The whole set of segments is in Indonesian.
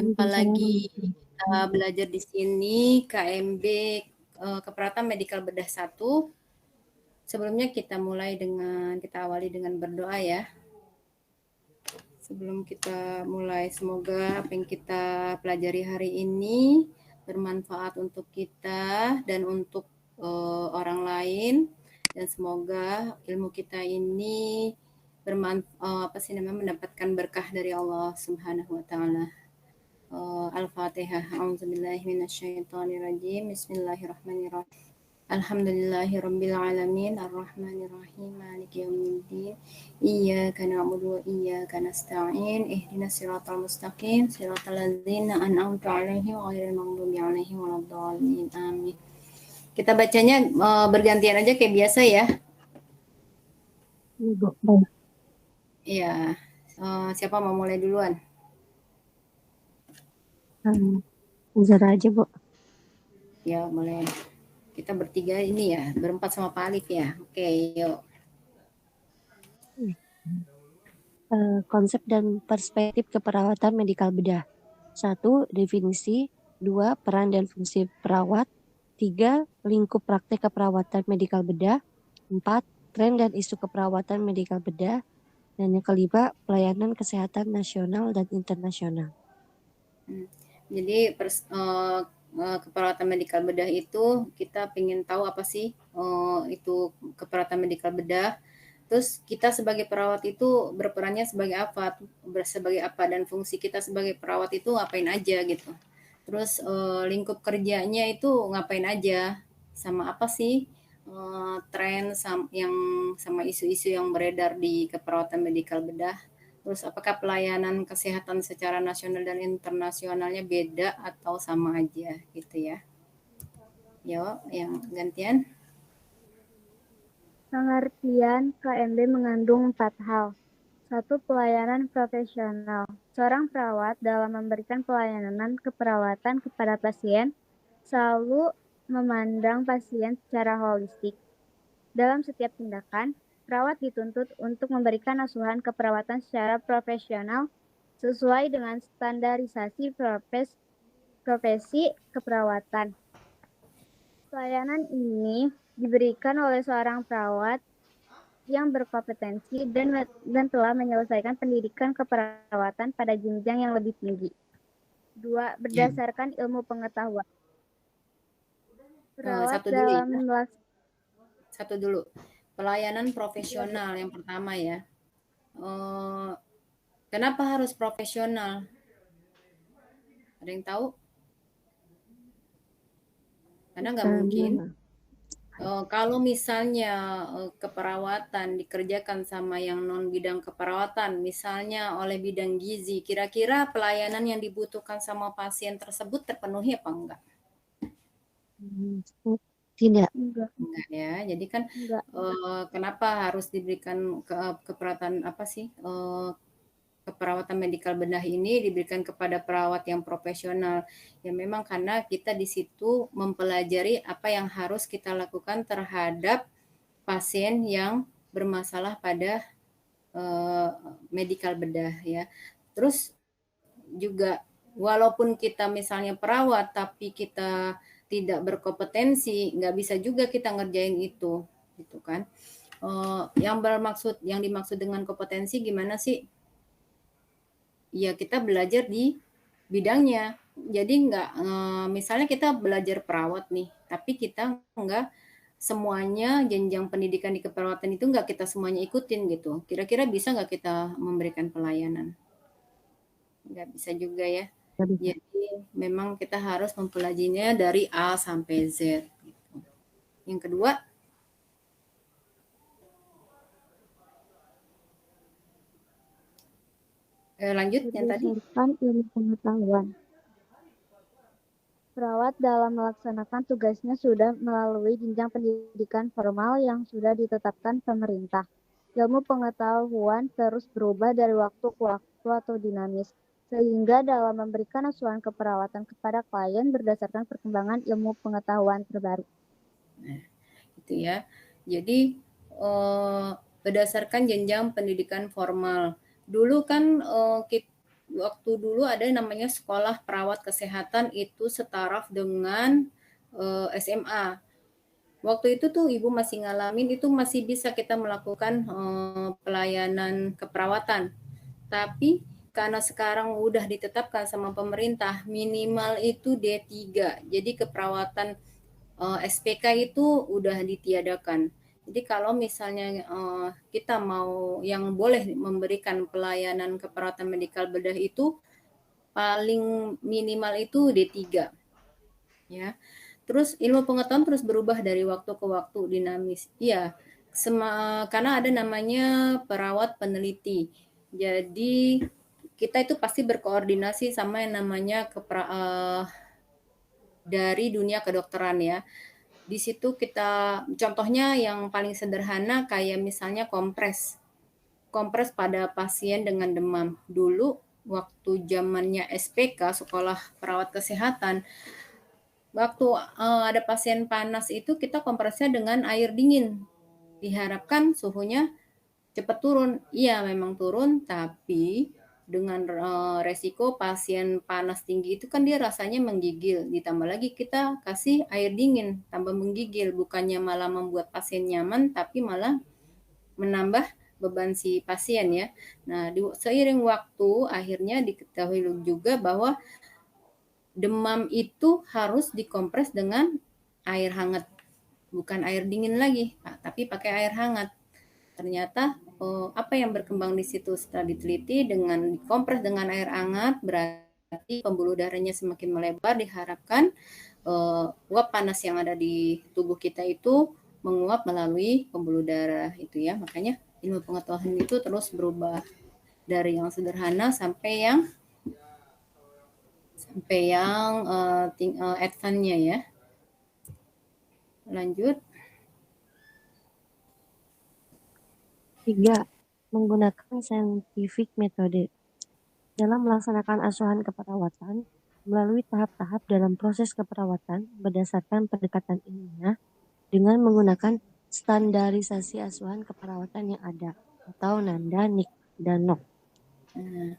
Jumpa lagi kita belajar di sini KMB Keperawatan Medikal Bedah 1. Sebelumnya kita awali dengan berdoa ya. Sebelum kita mulai, semoga apa yang kita pelajari hari ini bermanfaat untuk kita dan untuk orang lain, dan semoga ilmu kita ini mendapatkan berkah dari Allah Subhanahu wa taala. Al-Fatihah. A'udzubillahi minasyaitonirrajim. Bismillahirrahmanirrahim. Alhamdulillahirabbil alamin arrahmanirrahim maliki yaumiddin. Iyyaka na'budu wa iyyaka nasta'in. Ihdinas siratal mustaqim, siratal ladzina an'amta 'alaihim ghairil maghdubi 'alaihim waladdallin. Amin. Kita bacanya bergantian aja kayak biasa ya. Iya. Siapa mau mulai duluan? Zara aja, Bu. Ya, boleh. Kita bertiga ini ya, berempat sama Pak Alif ya. Oke, yuk. Konsep dan perspektif keperawatan medikal bedah. 1. Definisi. 2. Peran dan fungsi perawat. 3. Lingkup praktek keperawatan medikal bedah. 4. Tren dan isu keperawatan medikal bedah. Dan yang kelima, pelayanan kesehatan nasional dan internasional. Jadi keperawatan medikal bedah itu kita ingin tahu apa sih itu keperawatan medikal bedah. Terus kita sebagai perawat itu berperannya sebagai apa dan fungsi kita sebagai perawat itu ngapain aja gitu. Terus lingkup kerjanya itu ngapain aja, sama apa sih tren sama isu-isu yang beredar di keperawatan medikal bedah. Terus apakah pelayanan kesehatan secara nasional dan internasionalnya beda atau sama aja gitu ya. Yo, yang gantian. Pengertian KMB mengandung 4 hal. 1. Pelayanan profesional. Seorang perawat dalam memberikan pelayanan keperawatan kepada pasien selalu memandang pasien secara holistik. Dalam setiap tindakan, perawat dituntut untuk memberikan asuhan keperawatan secara profesional sesuai dengan standarisasi profesi keperawatan. Pelayanan ini diberikan oleh seorang perawat yang berkompetensi dan telah menyelesaikan pendidikan keperawatan pada jenjang yang lebih tinggi. 2. Berdasarkan ilmu pengetahuan. Perawat Satu dulu. Pelayanan profesional yang pertama ya. Kenapa harus profesional? Ada yang tahu? Karena nggak mungkin. Kalau misalnya keperawatan dikerjakan sama yang non bidang keperawatan, misalnya oleh bidang gizi, kira-kira pelayanan yang dibutuhkan sama pasien tersebut terpenuhi apa enggak? Tidak. Enggak ya. Jadi kan kenapa harus diberikan keperawatan keperawatan medikal bedah ini diberikan kepada perawat yang profesional. Ya memang karena kita di situ mempelajari apa yang harus kita lakukan terhadap pasien yang bermasalah pada medikal bedah ya. Terus juga walaupun kita misalnya perawat tapi kita tidak berkompetensi, nggak bisa juga kita ngerjain itu, gitu kan. Yang dimaksud dengan kompetensi gimana sih? Ya kita belajar di bidangnya. Jadi misalnya kita belajar perawat nih, tapi kita nggak semuanya jenjang pendidikan di keperawatan itu nggak kita semuanya ikutin gitu. Kira-kira bisa nggak kita memberikan pelayanan? Nggak bisa juga ya. Jadi memang kita harus mempelajarinya dari A sampai Z. Gitu. Yang kedua, lanjut yang tadi. Berdasarkan ilmu pengetahuan. Perawat dalam melaksanakan tugasnya sudah melalui jenjang pendidikan formal yang sudah ditetapkan pemerintah. Ilmu pengetahuan terus berubah dari waktu ke waktu atau dinamis, sehingga dalam memberikan asuhan keperawatan kepada klien berdasarkan perkembangan ilmu pengetahuan terbaru. Nah, gitu ya. Jadi berdasarkan jenjang pendidikan formal. Dulu kan waktu dulu ada yang namanya sekolah perawat kesehatan itu setaraf dengan SMA. Waktu itu tuh ibu masih ngalamin itu masih bisa kita melakukan pelayanan keperawatan. Tapi karena sekarang udah ditetapkan sama pemerintah minimal itu D3. Jadi keperawatan SPK itu udah ditiadakan. Jadi kalau misalnya kita mau yang boleh memberikan pelayanan keperawatan medikal bedah itu paling minimal itu D3 ya. Terus ilmu pengetahuan terus berubah dari waktu ke waktu, dinamis. Iya, karena ada namanya perawat peneliti. Jadi kita itu pasti berkoordinasi sama yang namanya dari dunia kedokteran ya. Di situ kita contohnya yang paling sederhana kayak misalnya kompres. Kompres pada pasien dengan demam. Dulu waktu zamannya SPK, sekolah perawat kesehatan, waktu ada pasien panas itu kita kompresnya dengan air dingin. Diharapkan suhunya cepat turun. Iya, memang turun, tapi dengan resiko pasien panas tinggi itu kan dia rasanya menggigil. Ditambah lagi kita kasih air dingin, tambah menggigil. Bukannya malah membuat pasien nyaman, tapi malah menambah beban si pasien ya. Nah, seiring waktu akhirnya diketahui juga bahwa demam itu harus dikompres dengan air hangat. Bukan air dingin lagi, tapi pakai air hangat. Ternyata apa yang berkembang di situ setelah diteliti dengan dikompres dengan air hangat berarti pembuluh darahnya semakin melebar, diharapkan uap panas yang ada di tubuh kita itu menguap melalui pembuluh darah itu ya. Makanya ilmu pengetahuan itu terus berubah dari yang sederhana sampai yang advance-nya ya. Lanjut. 3. Menggunakan scientific metode. Dalam melaksanakan asuhan keperawatan, melalui tahap-tahap dalam proses keperawatan berdasarkan pendekatan ilmiah dengan menggunakan standarisasi asuhan keperawatan yang ada atau NANDA, NIC, dan NOC. Nah,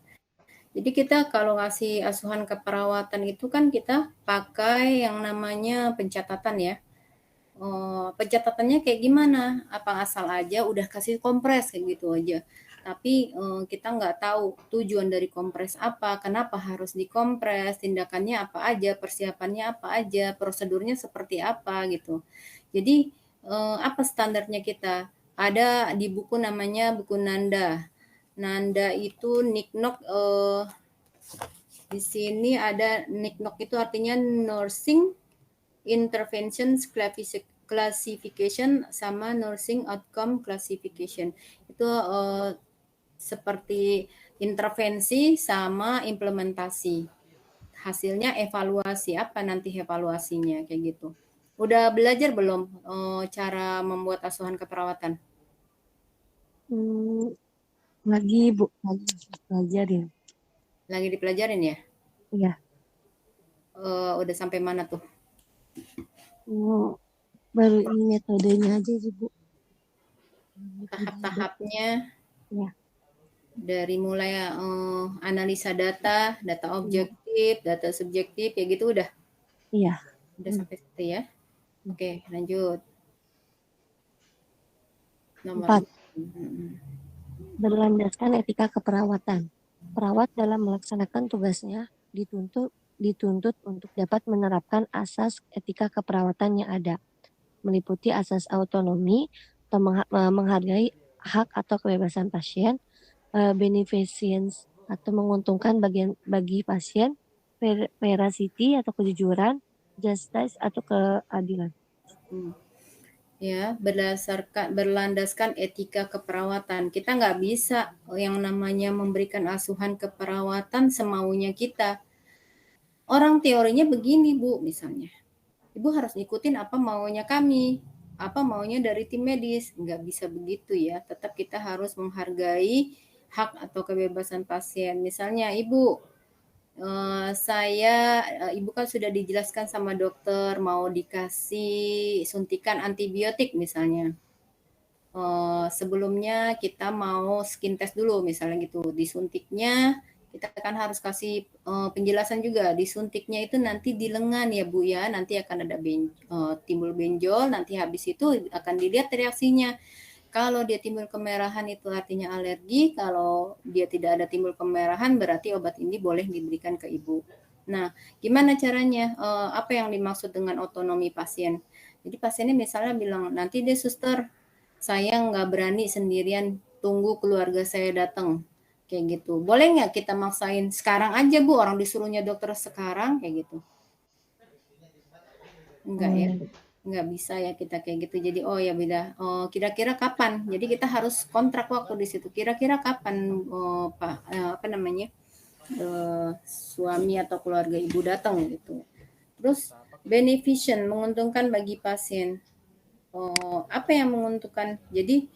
jadi kita kalau ngasih asuhan keperawatan itu kan kita pakai yang namanya pencatatan ya. Pencatatannya kayak gimana? Apa asal aja udah kasih kompres kayak gitu aja. Tapi kita nggak tahu tujuan dari kompres apa, kenapa harus dikompres, tindakannya apa aja, persiapannya apa aja, prosedurnya seperti apa gitu. Jadi apa standarnya kita? Ada di buku namanya buku Nanda. Nanda itu NICNOC di sini ada NICNOC itu artinya Nursing Interventions Classification sama Nursing Outcome Classification. Itu seperti intervensi sama implementasi. Hasilnya evaluasi, apa nanti evaluasinya kayak gitu. Udah belajar belum cara membuat asuhan keperawatan? Lagi Bu, lagi pelajarin. Lagi dipelajarin ya? Iya. Udah sampai mana tuh? Baru ini metodenya aja sih Bu. Tahap-tahapnya ya. Dari mulai analisa data objektif, data subjektif, ya gitu udah? Iya. Udah sampai situ ya? Oke, lanjut. Nomor 4. Berlandaskan etika keperawatan. Perawat dalam melaksanakan tugasnya dituntut untuk dapat menerapkan asas etika keperawatan yang ada, meliputi asas autonomi atau menghargai hak atau kebebasan pasien, beneficence atau menguntungkan bagi pasien, veracity atau kejujuran, justice atau keadilan. Ya, berlandaskan etika keperawatan. Kita nggak bisa yang namanya memberikan asuhan keperawatan semaunya kita. Orang teorinya begini, Bu, misalnya. Ibu harus ikutin apa maunya kami, apa maunya dari tim medis. Nggak bisa begitu ya, tetap kita harus menghargai hak atau kebebasan pasien. Misalnya Ibu, Ibu kan sudah dijelaskan sama dokter mau dikasih suntikan antibiotik misalnya. Sebelumnya kita mau skin test dulu misalnya gitu. Disuntiknya kita kan harus kasih penjelasan juga. Disuntiknya itu nanti di lengan ya Bu ya, nanti akan ada timbul benjol, nanti habis itu akan dilihat reaksinya. Kalau dia timbul kemerahan itu artinya alergi, kalau dia tidak ada timbul kemerahan berarti obat ini boleh diberikan ke ibu. Nah, gimana caranya? Apa yang dimaksud dengan otonomi pasien? Jadi pasiennya misalnya bilang, nanti deh suster, saya nggak berani sendirian, tunggu keluarga saya datang. Kayak gitu. Boleh nggak kita maksain sekarang aja Bu, orang disuruhnya dokter sekarang, kayak gitu. Enggak ya? Nggak bisa ya kita kayak gitu. Jadi oh ya beda. Oh, kira-kira kapan? Jadi kita harus kontrak waktu di situ. Kira-kira kapan Pak apa namanya? Suami atau keluarga ibu datang gitu. Terus beneficent menguntungkan bagi pasien. Apa yang menguntungkan? Jadi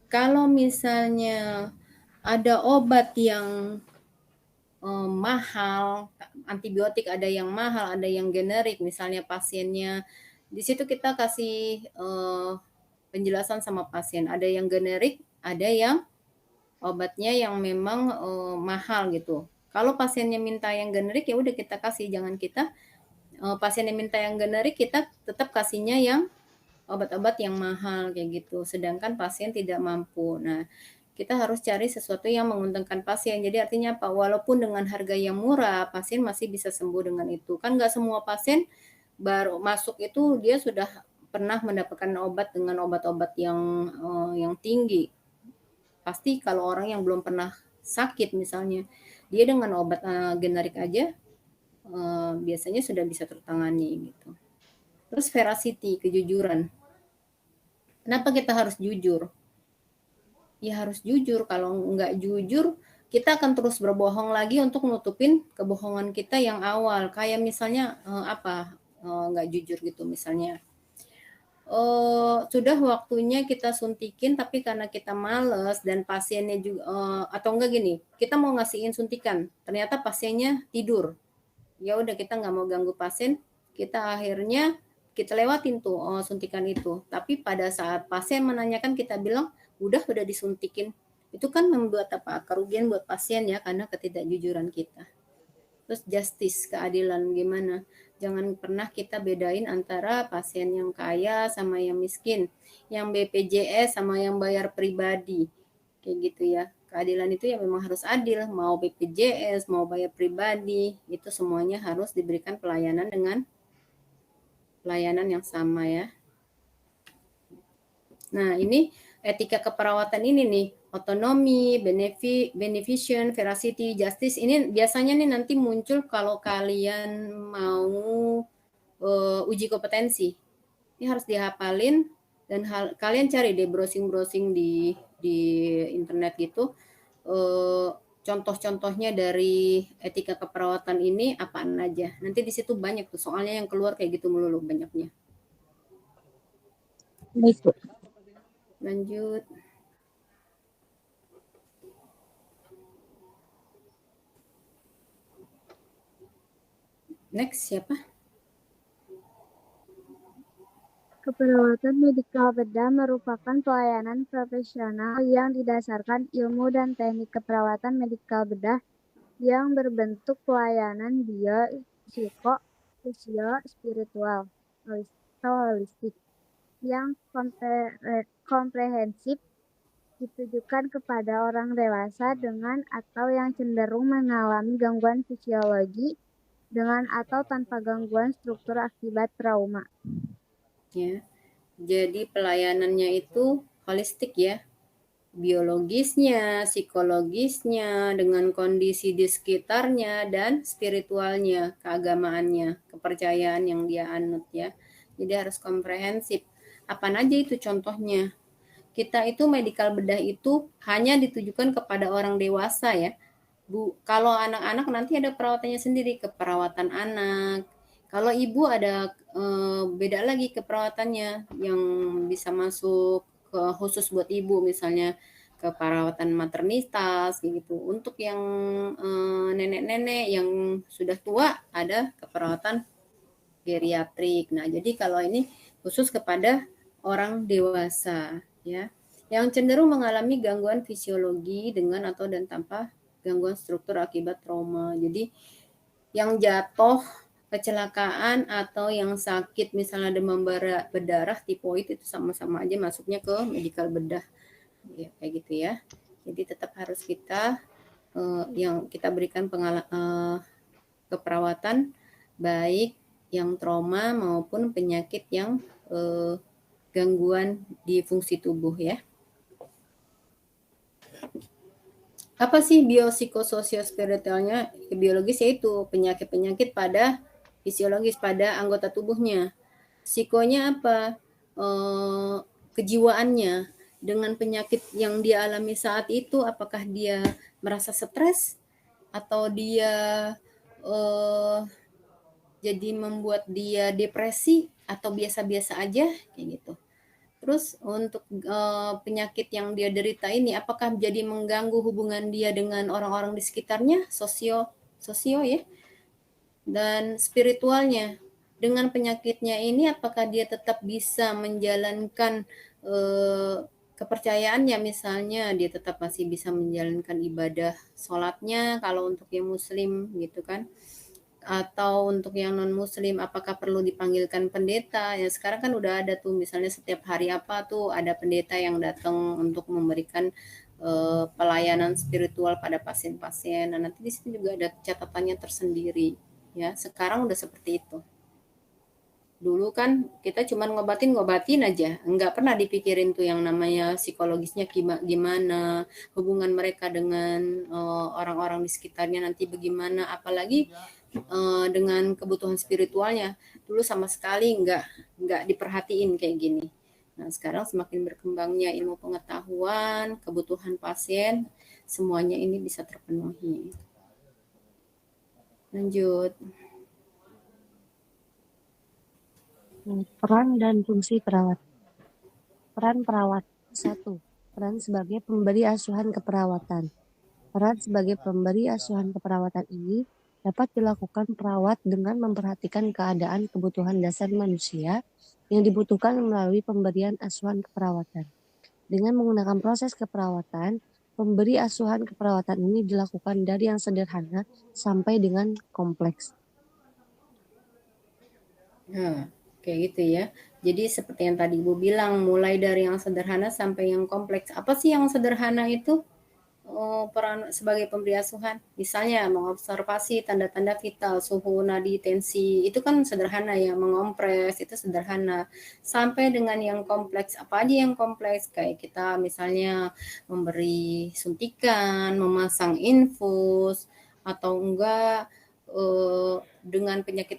kalau misalnya ada obat yang mahal, antibiotik ada yang mahal, ada yang generik, misalnya pasiennya di situ kita kasih penjelasan sama pasien, ada yang generik, ada yang obatnya yang memang mahal gitu. Kalau pasiennya minta yang generik ya udah kita kasih, jangan kita pasiennya minta yang generik kita tetap kasihnya yang obat-obat yang mahal kayak gitu. Sedangkan pasien tidak mampu. Nah, kita harus cari sesuatu yang menguntungkan pasien. Jadi artinya apa? Walaupun dengan harga yang murah, pasien masih bisa sembuh dengan itu. Kan nggak semua pasien baru masuk itu dia sudah pernah mendapatkan obat dengan obat-obat yang tinggi. Pasti kalau orang yang belum pernah sakit misalnya, dia dengan obat generik aja biasanya sudah bisa tertangani gitu. Terus veracity, kejujuran. Kenapa kita harus jujur? Ya harus jujur. Kalau nggak jujur, kita akan terus berbohong lagi untuk nutupin kebohongan kita yang awal. Kayak misalnya nggak jujur gitu misalnya. Sudah waktunya kita suntikin, tapi karena kita males dan pasiennya juga, atau enggak gini, kita mau ngasihin suntikan, ternyata pasiennya tidur. Ya udah kita nggak mau ganggu pasien, kita akhirnya kita lewatin tuh suntikan itu. Tapi pada saat pasien menanyakan kita bilang udah disuntikin. Itu kan membuat kerugian buat pasien ya karena ketidakjujuran kita. Terus justice, keadilan gimana? Jangan pernah kita bedain antara pasien yang kaya sama yang miskin, yang BPJS sama yang bayar pribadi. Kayak gitu ya. Keadilan itu ya memang harus adil, mau BPJS, mau bayar pribadi, itu semuanya harus diberikan pelayanan dengan pelayanan yang sama ya. Nah, ini etika keperawatan ini nih, otonomi, beneficent, veracity, justice, ini biasanya nih nanti muncul kalau kalian mau uji kompetensi. Ini harus dihafalin dan kalian cari deh browsing-browsing di internet gitu. Contoh-contohnya dari etika keperawatan ini apaan aja. Nanti di situ banyak tuh soalnya yang keluar kayak gitu melulu banyaknya. Baik, Bu. Lanjut. Next siapa? Keperawatan medikal bedah merupakan pelayanan profesional yang didasarkan ilmu dan teknik keperawatan medikal bedah yang berbentuk pelayanan bio, psiko, sosio, spiritual, atau holistik, yang komprehensif ditujukan kepada orang dewasa dengan atau yang cenderung mengalami gangguan fisiologi dengan atau tanpa gangguan struktur akibat trauma. Ya. Jadi pelayanannya itu holistik ya. Biologisnya, psikologisnya, dengan kondisi di sekitarnya dan spiritualnya, keagamaannya, kepercayaan yang dia anut ya. Jadi harus komprehensif. Apa aja itu contohnya? Kita itu medical bedah itu hanya ditujukan kepada orang dewasa ya. Bu, kalau anak-anak nanti ada perawatannya sendiri, keperawatan anak. Kalau ibu ada beda lagi keperawatannya yang bisa masuk ke khusus buat ibu misalnya ke perawatan maternitas gitu. Untuk yang nenek-nenek yang sudah tua ada keperawatan geriatrik. Nah, jadi kalau ini khusus kepada orang dewasa ya yang cenderung mengalami gangguan fisiologi dengan atau dan tanpa gangguan struktur akibat trauma. Jadi yang jatuh, kecelakaan, atau yang sakit misalnya demam berdarah, tipoid itu sama-sama aja masuknya ke medikal bedah. Ya, kayak gitu ya. Jadi tetap harus kita yang kita berikan keperawatan baik yang trauma maupun penyakit yang gangguan di fungsi tubuh ya. Apa sih biopsikososio-spiritualnya? Biologis yaitu penyakit-penyakit pada fisiologis pada anggota tubuhnya. Psikonya apa? Kejiwaannya. Dengan penyakit yang dia alami saat itu, apakah dia merasa stres atau dia jadi membuat dia depresi atau biasa-biasa aja kayak gitu. Terus untuk penyakit yang dia derita ini apakah jadi mengganggu hubungan dia dengan orang-orang di sekitarnya, sosio ya, dan spiritualnya. Dengan penyakitnya ini apakah dia tetap bisa menjalankan kepercayaannya, misalnya dia tetap masih bisa menjalankan ibadah sholatnya kalau untuk yang muslim gitu kan, atau untuk yang non muslim apakah perlu dipanggilkan pendeta. Ya sekarang kan udah ada tuh misalnya setiap hari apa tuh ada pendeta yang datang untuk memberikan pelayanan spiritual pada pasien-pasien. Nah, nanti di situ juga ada catatannya tersendiri ya. Sekarang udah seperti itu. Dulu kan kita cuma ngobatin aja, nggak pernah dipikirin tuh yang namanya psikologisnya gimana, hubungan mereka dengan orang-orang di sekitarnya nanti bagaimana, apalagi dengan kebutuhan spiritualnya. Dulu sama sekali nggak diperhatiin kayak gini. Nah, sekarang semakin berkembangnya ilmu pengetahuan, kebutuhan pasien, semuanya ini bisa terpenuhi. Lanjut. Peran dan fungsi perawat. Peran perawat. 1. Peran sebagai pemberi asuhan keperawatan. Peran sebagai pemberi asuhan keperawatan ini dapat dilakukan perawat dengan memperhatikan keadaan kebutuhan dasar manusia yang dibutuhkan melalui pemberian asuhan keperawatan. Dengan menggunakan proses keperawatan, pemberi asuhan keperawatan ini dilakukan dari yang sederhana sampai dengan kompleks. Nah, kayak gitu ya. Jadi seperti yang tadi Ibu bilang, mulai dari yang sederhana sampai yang kompleks. Apa sih yang sederhana itu? Peran sebagai pemberi asuhan, misalnya mengobservasi tanda-tanda vital, suhu nadi, tensi, itu kan sederhana ya, mengompres itu sederhana. Sampai dengan yang kompleks, apa aja yang kompleks? Kayak kita misalnya memberi suntikan, memasang infus, atau enggak dengan penyakit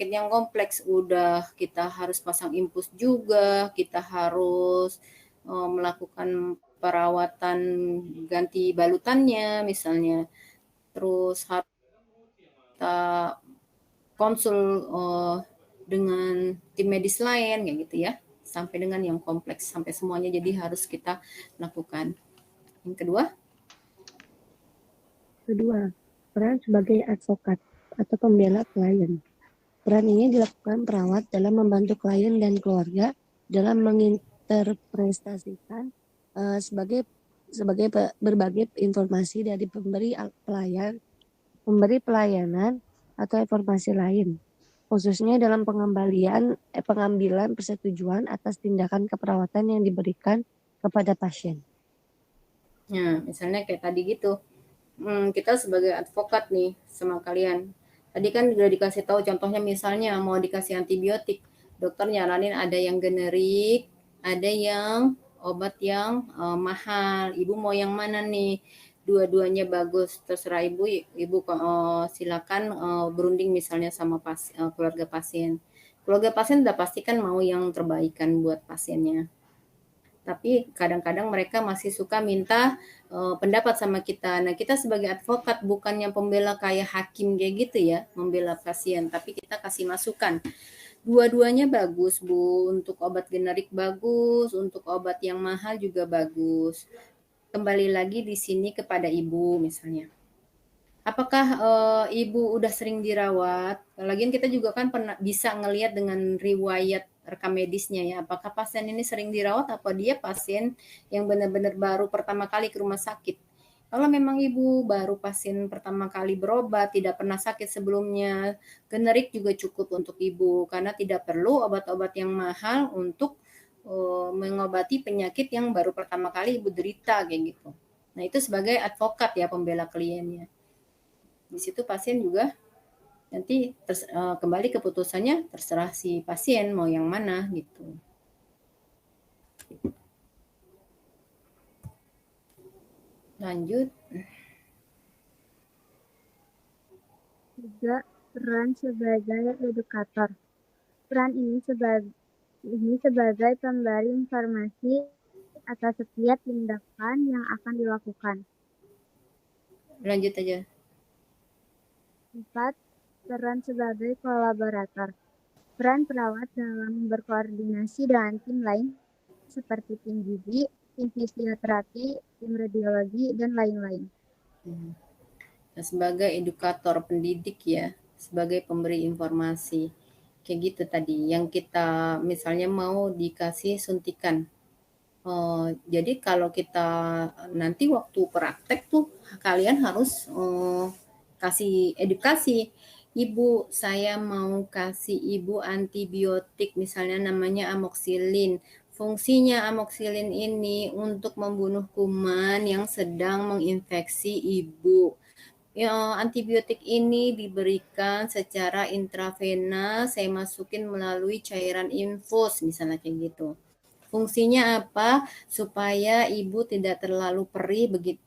yang kompleks udah kita harus pasang infus juga, kita harus melakukan perawatan ganti balutannya misalnya, terus harus kita konsul dengan tim medis lain kayak gitu ya, sampai dengan yang kompleks, sampai semuanya jadi harus kita lakukan. Yang kedua, peran sebagai advokat atau pembela klien. Peran ini dilakukan perawat dalam membantu klien dan keluarga dalam menginterpretasikan sebagai berbagai informasi dari pemberi pelayanan atau informasi lain, khususnya dalam pengambilan persetujuan atas tindakan keperawatan yang diberikan kepada pasien. Nah, misalnya kayak tadi gitu, kita sebagai advokat nih sama kalian. Tadi kan udah dikasih tahu contohnya misalnya mau dikasih antibiotik, dokter nyaranin ada yang generik, ada yang obat yang mahal. Ibu mau yang mana nih? Dua-duanya bagus, terserah ibu silakan berunding misalnya sama keluarga pasien. Keluarga pasien udah pasti kan mau yang terbaikan buat pasiennya. Tapi kadang-kadang mereka masih suka minta pendapat sama kita. Nah, kita sebagai advokat bukannya pembela kayak hakim kayak gitu ya, membela pasien, tapi kita kasih masukan. Dua-duanya bagus, Bu. Untuk obat generik bagus, untuk obat yang mahal juga bagus. Kembali lagi di sini kepada Ibu misalnya. Apakah Ibu udah sering dirawat? Lagian kita juga kan pernah bisa ngelihat dengan riwayat rekam medisnya ya. Apakah pasien ini sering dirawat atau dia pasien yang benar-benar baru pertama kali ke rumah sakit? Kalau memang ibu baru pasien pertama kali berobat, tidak pernah sakit sebelumnya, generik juga cukup untuk ibu, karena tidak perlu obat-obat yang mahal untuk mengobati penyakit yang baru pertama kali ibu derita, kayak gitu. Nah, itu sebagai advokat ya, pembela kliennya. Di situ pasien juga nanti kembali keputusannya terserah si pasien mau yang mana gitu. Lanjut. 3. Peran sebagai edukator. Peran ini sebagai pemberi informasi atas setiap tindakan yang akan dilakukan. Lanjut aja. 4. Peran sebagai kolaborator. Peran perawat dalam berkoordinasi dengan tim lain seperti tim gizi, tim fisioterapi, tim radiologi, dan lain-lain. Nah, sebagai edukator pendidik ya, sebagai pemberi informasi. Kayak gitu tadi, yang kita misalnya mau dikasih suntikan. Jadi kalau kita nanti waktu praktek tuh kalian harus kasih edukasi. Ibu, saya mau kasih ibu antibiotik, misalnya namanya amoxilin. Fungsinya amoxilin ini untuk membunuh kuman yang sedang menginfeksi ibu. Ya, antibiotik ini diberikan secara intravena, saya masukin melalui cairan infus, misalnya kayak gitu. Fungsinya apa? Supaya ibu tidak terlalu perih begitu.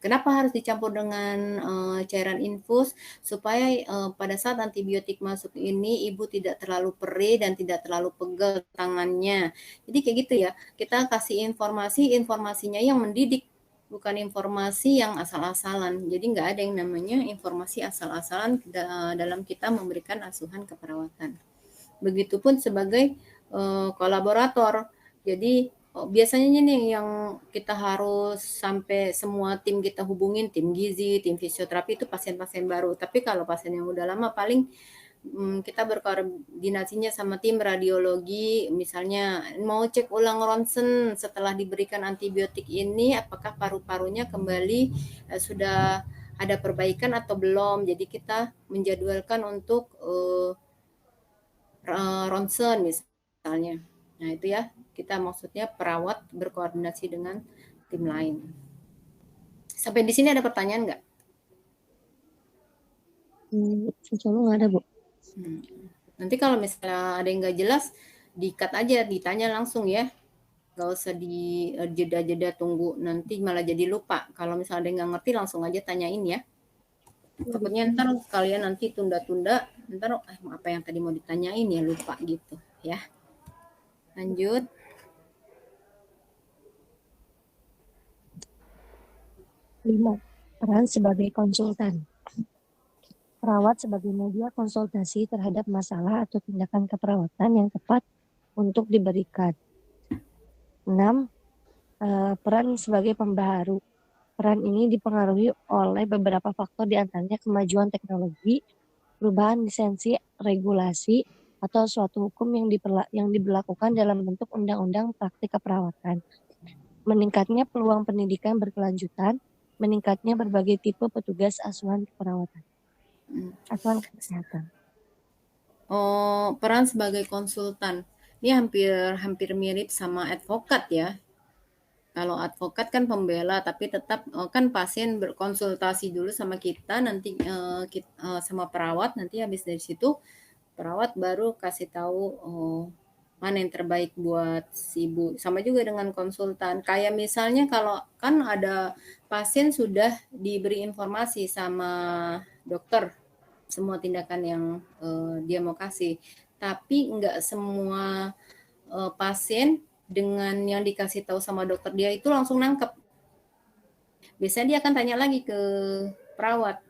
Kenapa harus dicampur dengan cairan infus? Supaya pada saat antibiotik masuk ini ibu tidak terlalu perih dan tidak terlalu pegel tangannya. Jadi kayak gitu ya. Kita kasih informasinya yang mendidik, bukan informasi yang asal-asalan. Jadi nggak ada yang namanya informasi asal-asalan dalam kita memberikan asuhan keperawatan. Begitupun sebagai kolaborator. Jadi biasanya nih yang kita harus sampai semua tim kita hubungin, tim gizi, tim fisioterapi itu pasien-pasien baru. Tapi kalau pasien yang udah lama paling kita berkoordinasinya sama tim radiologi, misalnya mau cek ulang ronsen setelah diberikan antibiotik ini, apakah paru-parunya kembali sudah ada perbaikan atau belum. Jadi kita menjadwalkan untuk ronsen misalnya. Nah itu ya, kita maksudnya perawat berkoordinasi dengan tim lain. Sampai di sini ada pertanyaan nggak? Insya Allah nggak ada, Bu. Nanti kalau misalnya ada yang nggak jelas, di-cut aja, ditanya langsung ya. Nggak usah di jeda-jeda tunggu, nanti malah jadi lupa. Kalau misalnya ada yang nggak ngerti, langsung aja tanyain ya. Takutnya ntar kalian nanti tunda-tunda, ntar apa yang tadi mau ditanyain ya lupa gitu ya. Lanjut. Lima, peran sebagai konsultan. Perawat sebagai media konsultasi terhadap masalah atau tindakan keperawatan yang tepat untuk diberikan. 6. Peran sebagai pembaharu. Peran ini dipengaruhi oleh beberapa faktor, di antaranya kemajuan teknologi, perubahan lisensi, regulasi, atau suatu hukum yang diberlakukan dalam bentuk undang-undang praktik keperawatan. Meningkatnya peluang pendidikan berkelanjutan, meningkatnya berbagai tipe petugas asuhan keperawatan. Asuhan kesehatan. Peran sebagai konsultan. Ini hampir mirip sama advokat ya. Kalau advokat kan pembela, tapi tetap kan pasien berkonsultasi dulu sama kita, nanti sama perawat, nanti habis dari situ perawat baru kasih tahu mana yang terbaik buat si ibu. Sama juga dengan konsultan. Kayak misalnya kalau kan ada pasien sudah diberi informasi sama dokter semua tindakan yang dia mau kasih, tapi nggak semua pasien dengan yang dikasih tahu sama dokter dia itu langsung nangkep. Biasanya dia akan tanya lagi ke perawat.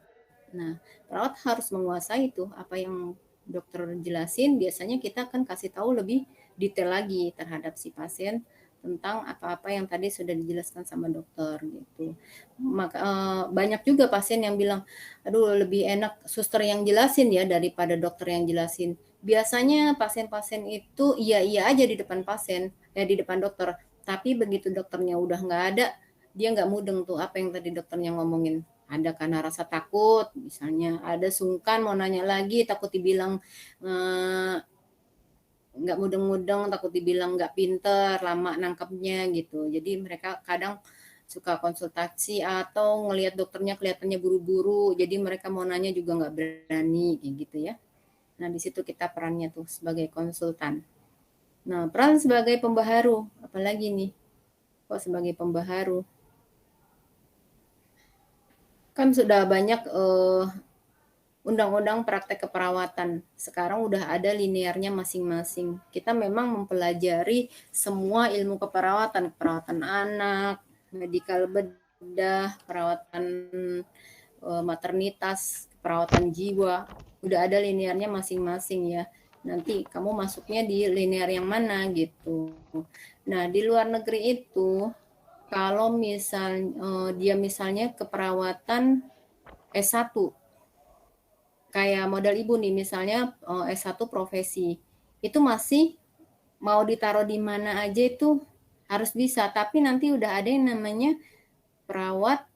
Nah, perawat harus menguasai itu apa yang dokter jelasin. Biasanya kita akan kasih tahu lebih detail lagi terhadap si pasien tentang apa-apa yang tadi sudah dijelaskan sama dokter gitu. Maka banyak juga pasien yang bilang, aduh lebih enak suster yang jelasin ya daripada dokter yang jelasin. Biasanya pasien-pasien itu iya aja di depan pasien, di depan dokter. Tapi begitu dokternya udah nggak ada, dia nggak mudeng tuh apa yang tadi dokternya ngomongin. Ada karena rasa takut, misalnya ada sungkan mau nanya lagi, takut dibilang nggak mudeng-mudeng, takut dibilang nggak pinter, lama nangkepnya gitu. Jadi mereka kadang suka konsultasi atau ngelihat dokternya kelihatannya buru-buru, jadi mereka mau nanya juga nggak berani kayak gitu ya. Nah di situ kita perannya tuh sebagai konsultan. Nah peran sebagai pembaharu, apalagi nih? Kok sebagai pembaharu? Kan sudah banyak undang-undang praktek keperawatan. Sekarang udah ada linearnya masing-masing. Kita memang mempelajari semua ilmu keperawatan, perawatan anak, medikal bedah, perawatan maternitas, perawatan jiwa. Udah ada linearnya masing-masing ya. Nanti kamu masuknya di linear yang mana gitu. Nah, di luar negeri itu kalau dia misalnya keperawatan S1, kayak modal ibu nih misalnya S1 profesi, itu masih mau ditaruh di mana aja itu harus bisa, tapi nanti udah ada yang namanya perawat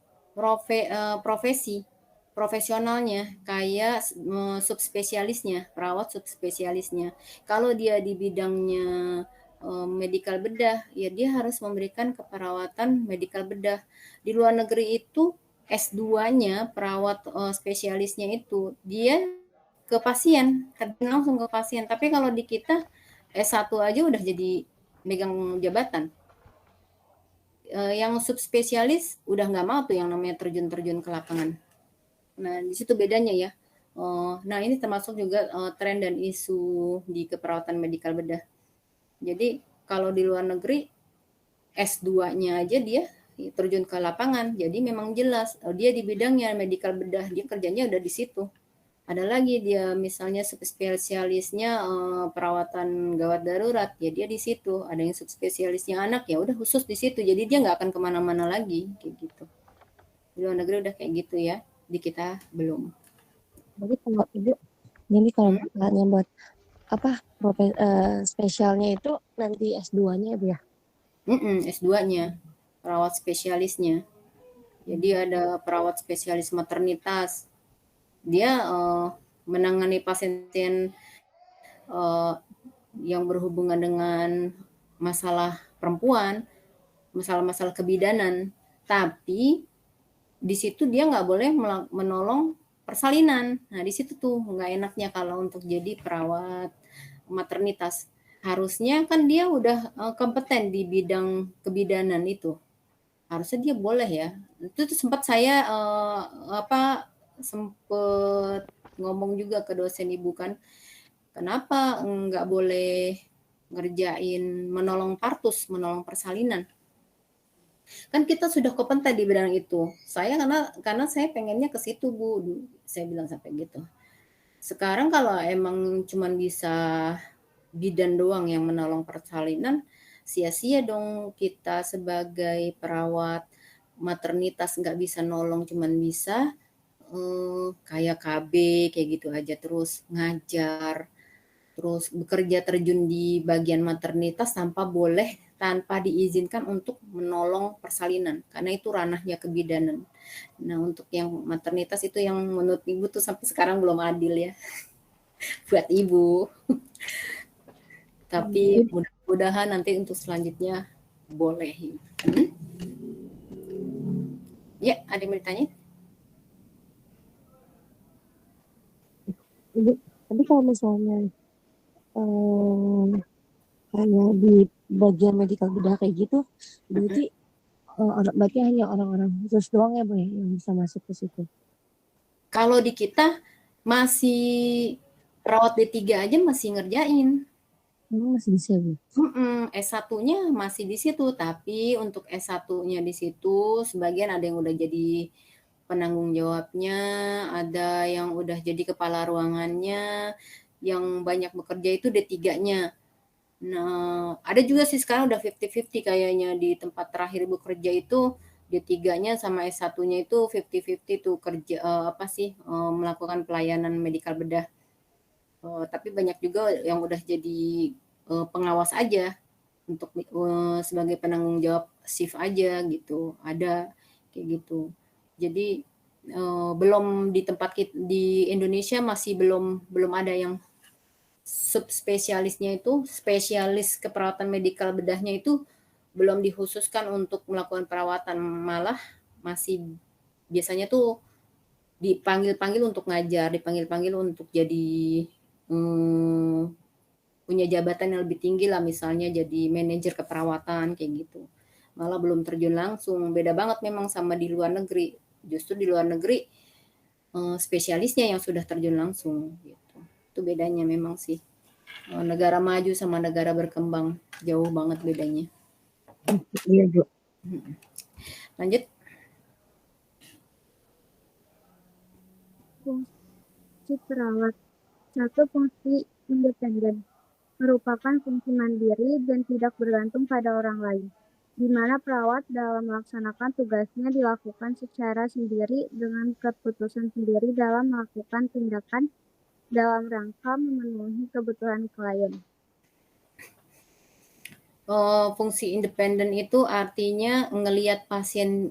profesi, profesionalnya, kayak subspesialisnya, perawat subspesialisnya. Kalau dia di bidangnya medikal bedah, ya dia harus memberikan keperawatan medikal bedah. Di luar negeri itu S2-nya perawat spesialisnya itu dia ke pasien, terjun langsung ke pasien. Tapi kalau di kita S1 aja udah jadi megang jabatan. Yang subspesialis udah nggak mau tuh yang namanya terjun-terjun ke lapangan. Nah, di situ bedanya ya. Nah, ini termasuk juga tren dan isu di keperawatan medikal bedah. Jadi, kalau di luar negeri S2-nya aja dia terjun ke lapangan. Jadi memang jelas dia di bidangnya medikal bedah, dia kerjanya udah di situ. Ada lagi dia misalnya subspesialisnya perawatan gawat darurat, ya dia di situ. Ada yang subspesialisnya anak, ya udah khusus di situ. Jadi dia nggak akan kemana-mana lagi, kayak gitu. Di luar negeri udah kayak gitu ya, di kita belum. Jadi kalau ibu, jadi kalau misalnya buat apa spesialnya itu nanti S2-nya ya? S2-nya, perawat spesialisnya. Jadi ada perawat spesialis maternitas. Dia menangani pasien yang berhubungan dengan masalah perempuan, masalah-masalah kebidanan. Tapi di situ dia nggak boleh menolong persalinan. Nah di situ tuh nggak enaknya kalau untuk jadi perawat maternitas. Harusnya kan dia udah kompeten di bidang kebidanan itu. Harusnya dia boleh ya. Itu tuh sempat saya sempat ngomong juga ke dosen ibu kan, kenapa nggak boleh ngerjain menolong partus, menolong persalinan? Kan kita sudah kompeten di bidang itu. Saya karena saya pengennya ke situ Bu, saya bilang sampai gitu. Sekarang kalau emang cuman bisa bidan doang yang menolong persalinan, sia-sia dong kita sebagai perawat maternitas nggak bisa nolong, cuman bisa kayak KB kayak gitu aja, terus ngajar, terus bekerja terjun di bagian maternitas tanpa diizinkan untuk menolong persalinan, karena itu ranahnya kebidanan. Nah untuk yang maternitas itu yang menurut ibu tuh sampai sekarang belum adil ya buat ibu. Tapi mudah-mudahan nanti untuk selanjutnya boleh. Ya, ada yang mau ditanya? Ibu, tapi kalau misalnya kayak di bagian medikal bedah kayak gitu, berarti hanya orang-orang khusus doang ya Bu ya yang bisa masuk ke situ. Kalau di kita masih perawat D3 aja masih ngerjain. Masih bisa Bu? S1-nya masih di situ, tapi untuk S1-nya di situ sebagian ada yang udah jadi penanggung jawabnya, ada yang udah jadi kepala ruangannya, yang banyak bekerja itu D3-nya. Nah, ada juga sih sekarang udah 50-50 kayaknya di tempat terakhir bekerja itu D3-nya sama S1-nya itu 50-50 tuh kerja melakukan pelayanan medikal bedah. Tapi banyak juga yang udah jadi pengawas aja untuk sebagai penanggung jawab shift aja gitu, ada kayak gitu. Jadi belum di tempat di Indonesia masih belum ada yang subspesialisnya itu, spesialis keperawatan medikal bedahnya itu belum dikhususkan untuk melakukan perawatan, malah masih biasanya tuh dipanggil-panggil untuk ngajar, dipanggil-panggil untuk jadi punya jabatan yang lebih tinggi lah, misalnya jadi manajer keperawatan kayak gitu. Malah belum terjun langsung, beda banget memang sama di luar negeri. Justru di luar negeri spesialisnya yang sudah terjun langsung gitu. Itu bedanya memang sih. Negara maju sama negara berkembang jauh banget bedanya. Iya, Bu. Lanjut. Fungsi perawat. Satu, fungsi independen. Merupakan fungsi mandiri dan tidak bergantung pada orang lain, di mana perawat dalam melaksanakan tugasnya dilakukan secara sendiri dengan keputusan sendiri dalam melakukan tindakan dalam rangka memenuhi kebutuhan klien. Fungsi independen itu artinya ngelihat pasien,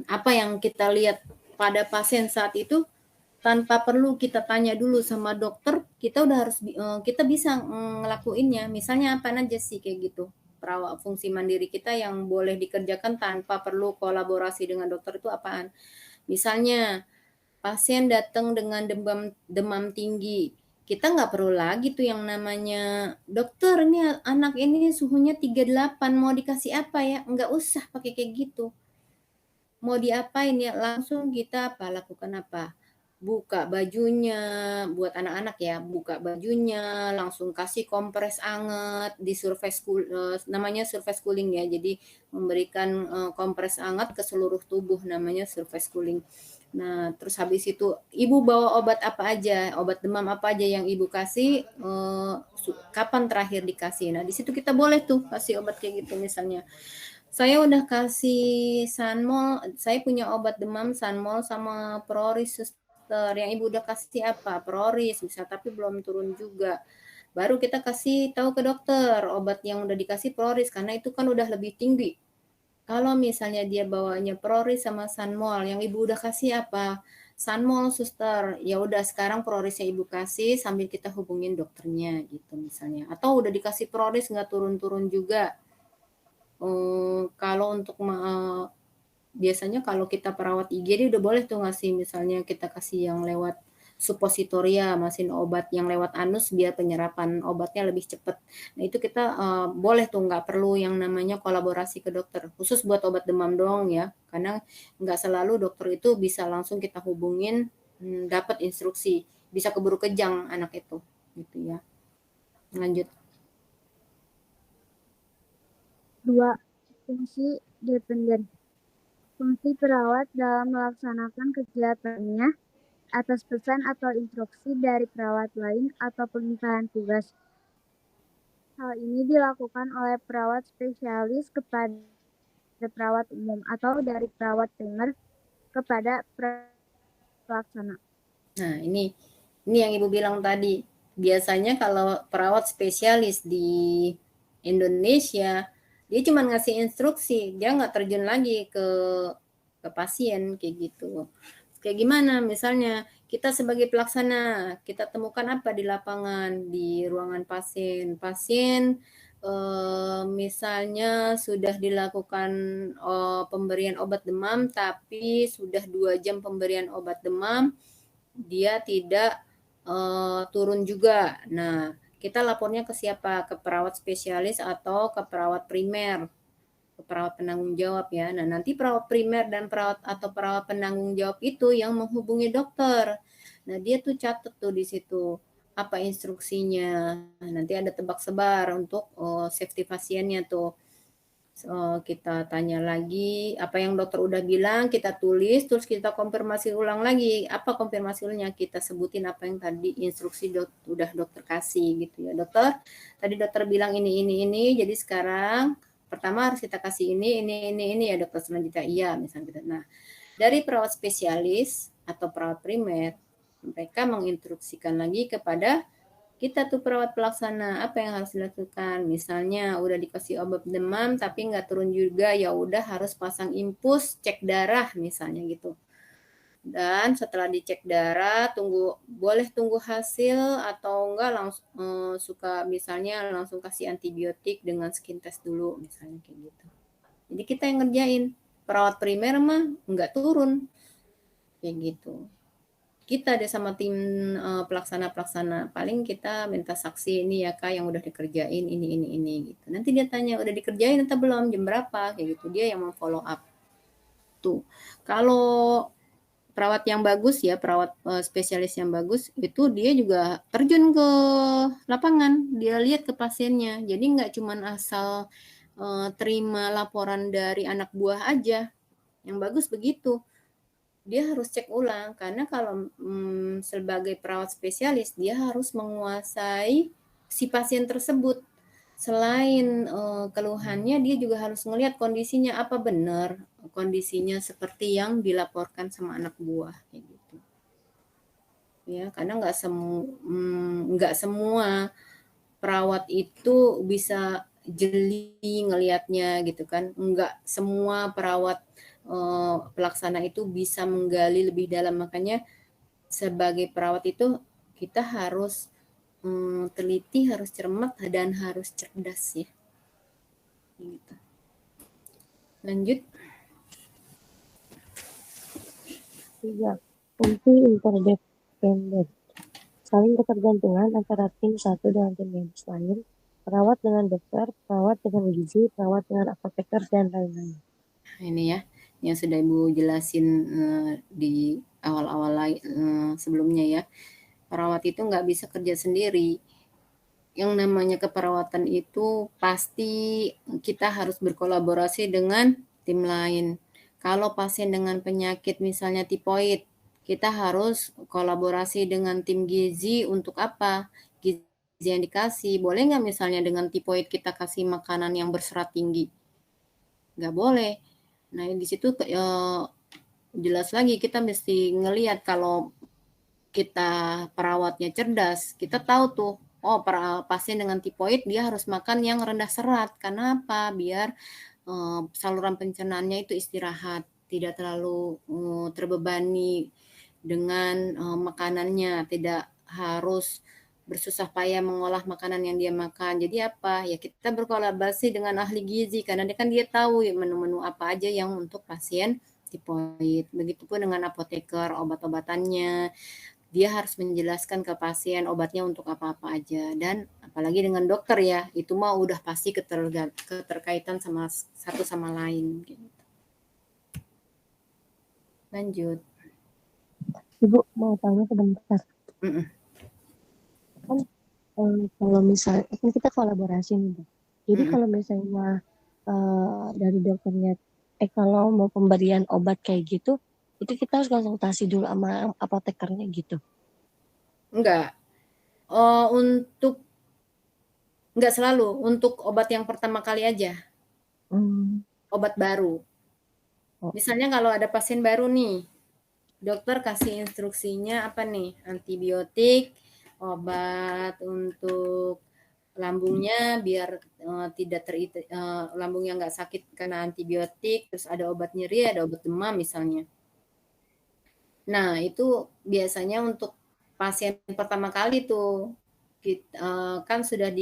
apa yang kita lihat pada pasien saat itu tanpa perlu kita tanya dulu sama dokter, kita udah harus kita bisa ngelakuinnya. Misalnya apa aja sih kayak gitu. Perawat fungsi mandiri kita yang boleh dikerjakan tanpa perlu kolaborasi dengan dokter itu apaan? Misalnya pasien datang dengan demam tinggi, kita nggak perlu lagi tuh yang namanya dokter ini anak ini suhunya 38 mau dikasih apa ya? Nggak usah pakai kayak gitu. Mau diapain ya? Langsung kita lakukan apa? Buka bajunya, buat anak-anak ya, buka bajunya, langsung kasih kompres anget, di surface namanya surface cooling ya. Jadi memberikan kompres anget ke seluruh tubuh, namanya surface cooling. Nah, terus habis itu ibu bawa obat apa aja, obat demam apa aja yang ibu kasih, kapan terakhir dikasih. Nah, di situ kita boleh tuh kasih obat kayak gitu misalnya. Saya udah kasih Sanmol, saya punya obat demam Sanmol sama Proris, suster. Yang ibu udah kasih apa? Proris, bisa, tapi belum turun juga. Baru kita kasih tahu ke dokter obat yang udah dikasih Proris, karena itu kan udah lebih tinggi. Kalau misalnya dia bawanya Proris sama Sanmol, yang ibu udah kasih apa? Sanmol, suster. Ya udah sekarang Prorisnya ibu kasih sambil kita hubungin dokternya gitu misalnya. Atau udah dikasih Proris nggak turun-turun juga. Kalau untuk biasanya kalau kita perawat IGD udah boleh tuh ngasih, misalnya kita kasih yang lewat suppositoria, mesin obat yang lewat anus biar penyerapan obatnya lebih cepat. Nah itu kita boleh tuh, nggak perlu yang namanya kolaborasi ke dokter. Khusus buat obat demam doang ya, karena nggak selalu dokter itu bisa langsung kita hubungin dapat instruksi. Bisa keburu kejang anak itu, gitu ya. Lanjut. 2. Fungsi dependen. Fungsi perawat dalam melaksanakan kegiatannya atas pesan atau instruksi dari perawat lain atau pelimpahan tugas. Hal ini dilakukan oleh perawat spesialis kepada perawat umum atau dari perawat primer kepada pelaksana. Nah, ini yang Ibu bilang tadi. Biasanya kalau perawat spesialis di Indonesia, dia cuma ngasih instruksi, dia nggak terjun lagi ke pasien kayak gitu. Kayak gimana? Misalnya kita sebagai pelaksana, kita temukan apa di lapangan, di ruangan pasien. Pasien misalnya sudah dilakukan pemberian obat demam, tapi sudah 2 jam pemberian obat demam, dia tidak turun juga. Nah, kita lapornya ke siapa? Ke perawat spesialis atau ke perawat primer, ke perawat penanggung jawab ya. Nah, nanti perawat primer dan perawat penanggung jawab itu yang menghubungi dokter. Nah, dia tuh catat tuh di situ apa instruksinya. Nanti ada tebak sebar untuk safety pasiennya tuh. Kita tanya lagi apa yang dokter udah bilang, kita tulis, terus kita konfirmasi ulang lagi. Apa konfirmasi ulangnya? Kita sebutin apa yang tadi instruksi udah dokter kasih gitu ya. Dokter, tadi dokter bilang ini, jadi sekarang pertama harus kita kasih ini ya dokter, selanjutnya iya misalnya gitu. Nah, dari perawat spesialis atau perawat primer, mereka menginstruksikan lagi kepada kita tuh perawat pelaksana apa yang harus dilakukan. Misalnya udah dikasih obat demam tapi nggak turun juga, ya udah harus pasang infus, cek darah misalnya gitu. Dan setelah dicek darah, boleh tunggu hasil atau enggak langsung suka misalnya langsung kasih antibiotik dengan skin test dulu misalnya kayak gitu. Jadi kita yang ngerjain. Perawat primer mah enggak turun kayak gitu. Kita deh sama tim pelaksana paling kita minta saksi ini ya Kak yang udah dikerjain ini gitu. Nanti dia tanya udah dikerjain atau belum, jam berapa kayak gitu. Dia yang mau follow up. Tuh. Kalau perawat yang bagus ya, perawat spesialis yang bagus itu dia juga terjun ke lapangan, dia lihat ke pasiennya. Jadi nggak cuman asal terima laporan dari anak buah aja. Yang bagus begitu. Dia harus cek ulang karena kalau sebagai perawat spesialis dia harus menguasai si pasien tersebut. Selain keluhannya dia juga harus melihat kondisinya apa benar kondisinya seperti yang dilaporkan sama anak buah kayak gitu. Ya, karena nggak semua perawat itu bisa jeli ngelihatnya gitu kan. Nggak semua perawat pelaksana itu bisa menggali lebih dalam. Makanya sebagai perawat itu kita harus teliti, harus cermat, dan harus cerdas ya. Gitu. Lanjut. 3. Fungsi interdependen. Saling ketergantungan antara tim satu dengan tim medis lain, perawat dengan dokter, perawat dengan gizi, perawat dengan apoteker, dan lain-lain. Ini ya, yang sudah Ibu jelasin di awal-awal sebelumnya ya. Perawat itu nggak bisa kerja sendiri. Yang namanya keperawatan itu pasti kita harus berkolaborasi dengan tim lain. Kalau pasien dengan penyakit misalnya tipoid, kita harus kolaborasi dengan tim gizi untuk apa? Gizi yang dikasih, boleh nggak misalnya dengan tipoid kita kasih makanan yang berserat tinggi? Nggak boleh. Nah, di situ jelas lagi kita mesti ngelihat kalau kita perawatnya cerdas, kita tahu tuh, oh pasien dengan tipoid dia harus makan yang rendah serat. Karena apa? Biar saluran pencernaannya itu istirahat, tidak terlalu terbebani dengan makanannya, tidak harus bersusah payah mengolah makanan yang dia makan. Jadi apa? Ya kita berkolaborasi dengan ahli gizi karena dia tahu ya menu-menu apa aja yang untuk pasien tipoid. Begitupun dengan apoteker, obat-obatannya. Dia harus menjelaskan ke pasien obatnya untuk apa-apa aja. Dan apalagi dengan dokter ya, itu mah udah pasti keterkaitan sama satu sama lain. Lanjut. Ibu mau tanya sebentar. Kan kalau misalnya kan kita kolaborasi nih, Bu. Jadi kalau misalnya dari dokternya kalau mau pemberian obat kayak gitu, itu kita harus konsultasi dulu sama apotekernya gitu. Enggak. Enggak selalu, untuk obat yang pertama kali aja. Obat baru. Misalnya kalau ada pasien baru nih, dokter kasih instruksinya apa nih? Antibiotik, obat untuk lambungnya biar tidak lambungnya nggak sakit karena antibiotik, terus ada obat nyeri, ada obat demam misalnya. Nah, itu biasanya untuk pasien pertama kali tuh kan sudah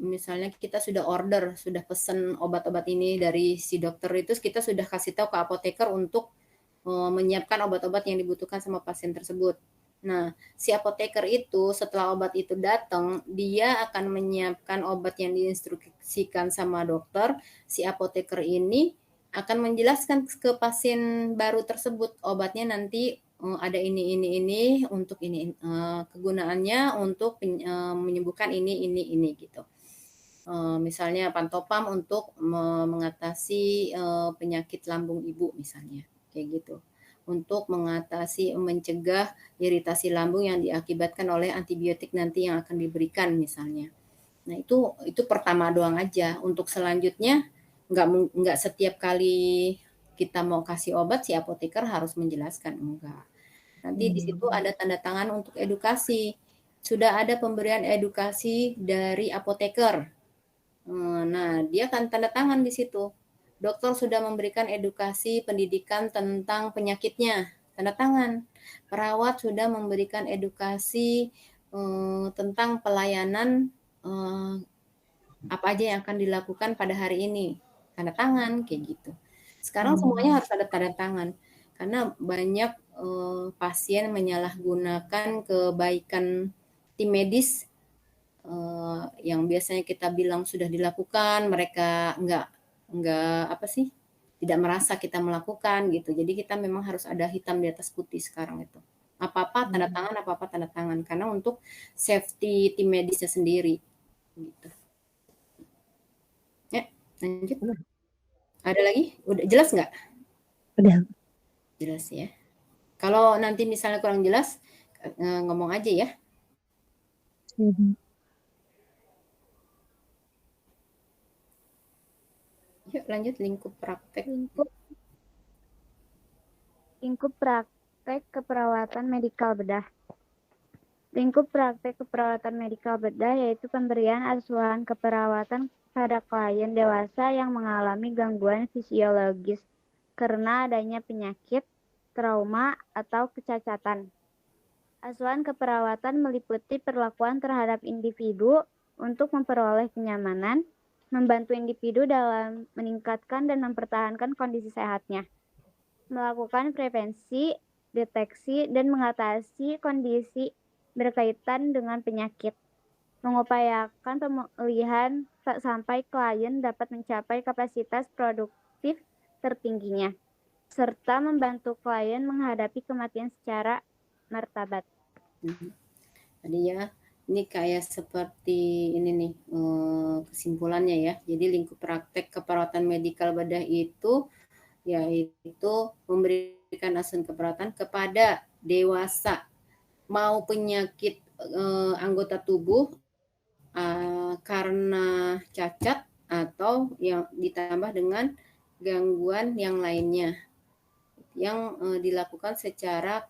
misalnya kita sudah order, sudah pesen obat-obat ini dari si dokter itu kita sudah kasih tahu ke apoteker untuk menyiapkan obat-obat yang dibutuhkan sama pasien tersebut. Nah, si apoteker itu setelah obat itu datang, dia akan menyiapkan obat yang diinstruksikan sama dokter. Si apoteker ini akan menjelaskan ke pasien baru tersebut obatnya nanti ada ini untuk ini kegunaannya untuk menyembuhkan ini gitu. Misalnya Pantopam untuk mengatasi penyakit lambung ibu misalnya kayak gitu. Untuk mencegah iritasi lambung yang diakibatkan oleh antibiotik nanti yang akan diberikan misalnya. Nah, itu pertama doang aja. Untuk selanjutnya nggak setiap kali kita mau kasih obat si apoteker harus menjelaskan, enggak. Nanti di situ ada tanda tangan untuk edukasi. sudah ada pemberian edukasi dari apoteker. Nah, dia akan tanda tangan di situ. Dokter sudah memberikan edukasi pendidikan tentang penyakitnya, tanda tangan. Perawat sudah memberikan edukasi tentang pelayanan apa aja yang akan dilakukan pada hari ini, tanda tangan kayak gitu. Sekarang semuanya harus ada tanda tangan karena banyak pasien menyalahgunakan kebaikan tim medis yang biasanya kita bilang sudah dilakukan, mereka enggak apa sih, tidak merasa kita melakukan gitu. Jadi kita memang harus ada hitam di atas putih sekarang itu. Apa-apa tanda tangan, apa-apa tanda tangan. Karena untuk safety tim medisnya sendiri. Gitu. Ya, lanjut. Ada lagi? Udah jelas nggak? Udah. Jelas ya. Kalau nanti misalnya kurang jelas, ngomong aja ya. Yuk lanjut lingkup praktek. Lingkup praktek keperawatan medikal bedah. Lingkup praktek keperawatan medikal bedah yaitu pemberian asuhan keperawatan pada klien dewasa yang mengalami gangguan fisiologis karena adanya penyakit, trauma, atau kecacatan. Asuhan keperawatan meliputi perlakuan terhadap individu untuk memperoleh kenyamanan, membantu individu dalam meningkatkan dan mempertahankan kondisi sehatnya, melakukan prevensi, deteksi, dan mengatasi kondisi berkaitan dengan penyakit, mengupayakan pemulihan sampai klien dapat mencapai kapasitas produktif tertingginya, serta membantu klien menghadapi kematian secara martabat. Tadi ya, ini kayak seperti ini nih kesimpulannya ya. Jadi lingkup praktek keperawatan medikal bedah itu yaitu memberikan asuhan keperawatan kepada dewasa mau penyakit anggota tubuh karena cacat atau yang ditambah dengan gangguan yang lainnya yang dilakukan secara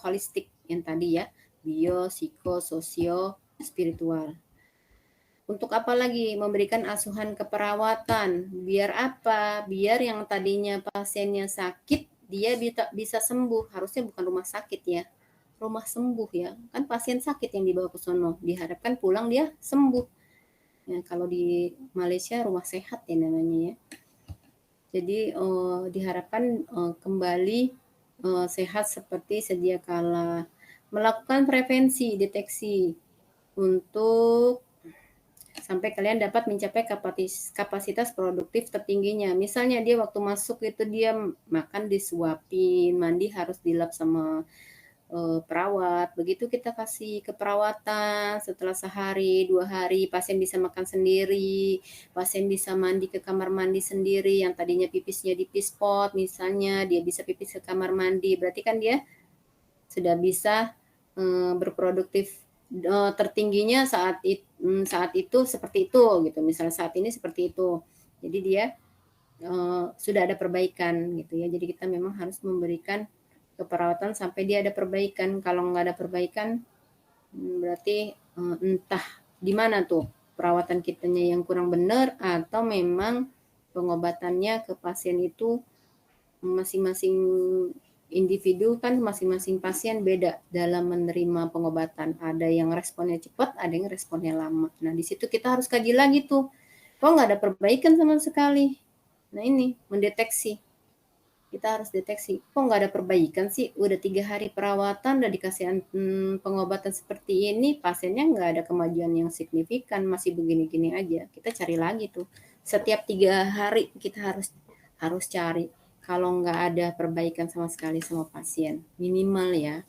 holistik yang tadi ya, bio, psiko, sosio, spiritual. Untuk apa lagi memberikan asuhan keperawatan? Biar apa? Biar yang tadinya pasiennya sakit dia bisa sembuh. Harusnya bukan rumah sakit ya, rumah sembuh ya. Kan pasien sakit yang dibawa ke sono, diharapkan pulang dia sembuh. Ya, kalau di Malaysia rumah sehat ya namanya ya. Jadi diharapkan kembali sehat seperti sedia kala. Melakukan prevensi, deteksi untuk sampai kalian dapat mencapai kapasitas produktif tertingginya. Misalnya dia waktu masuk itu dia makan disuapin, mandi harus dilap sama perawat. Begitu kita kasih keperawatan setelah sehari, 2 hari, pasien bisa makan sendiri, pasien bisa mandi ke kamar mandi sendiri, yang tadinya pipisnya di pispot misalnya, dia bisa pipis ke kamar mandi. Berarti kan dia sudah bisa berproduktif tertingginya saat itu seperti itu gitu. Misalnya saat ini seperti itu. Jadi dia sudah ada perbaikan gitu ya. Jadi kita memang harus memberikan keperawatan sampai dia ada perbaikan. Kalau nggak ada perbaikan berarti entah di mana tuh perawatan kitanya yang kurang benar atau memang pengobatannya ke pasien itu masing-masing individu kan masing-masing pasien beda dalam menerima pengobatan. Ada yang responnya cepat, ada yang responnya lama. Nah di situ kita harus kaji lagi tuh. Kok nggak ada perbaikan sama sekali? Nah ini mendeteksi. Kita harus deteksi. Kok nggak ada perbaikan sih? Udah 3 hari perawatan, udah dikasih pengobatan seperti ini, pasiennya nggak ada kemajuan yang signifikan, masih begini-gini aja. Kita cari lagi tuh. Setiap 3 hari kita harus cari. Kalau nggak ada perbaikan sama sekali sama pasien, minimal ya.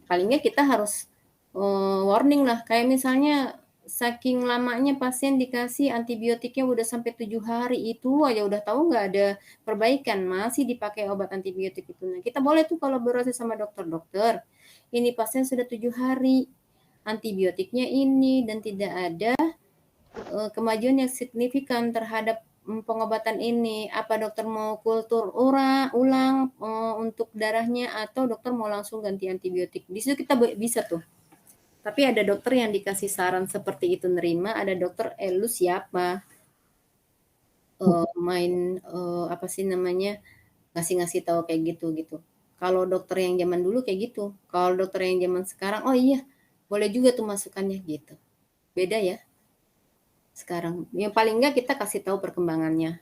Paling nggak kita harus warning lah. Kayak misalnya saking lamanya pasien dikasih antibiotiknya udah sampai 7 hari itu aja udah tahu nggak ada perbaikan, masih dipakai obat antibiotik itu. Nah, kita boleh tuh kolaborasi sama dokter-dokter. Ini pasien sudah 7 hari, antibiotiknya ini dan tidak ada kemajuan yang signifikan terhadap pengobatan ini. Apa dokter mau kultur ulang untuk darahnya atau dokter mau langsung ganti antibiotik? Di situ kita bisa tuh Tapi ada dokter yang dikasih saran seperti itu nerima, ada dokter, lu siapa? Main, apa sih namanya, ngasih-ngasih tahu kayak gitu, gitu. Kalau dokter yang zaman dulu kayak gitu, kalau dokter yang zaman sekarang, oh iya, boleh juga tuh masukannya, gitu. Beda ya sekarang. Yang paling enggak kita kasih tahu perkembangannya.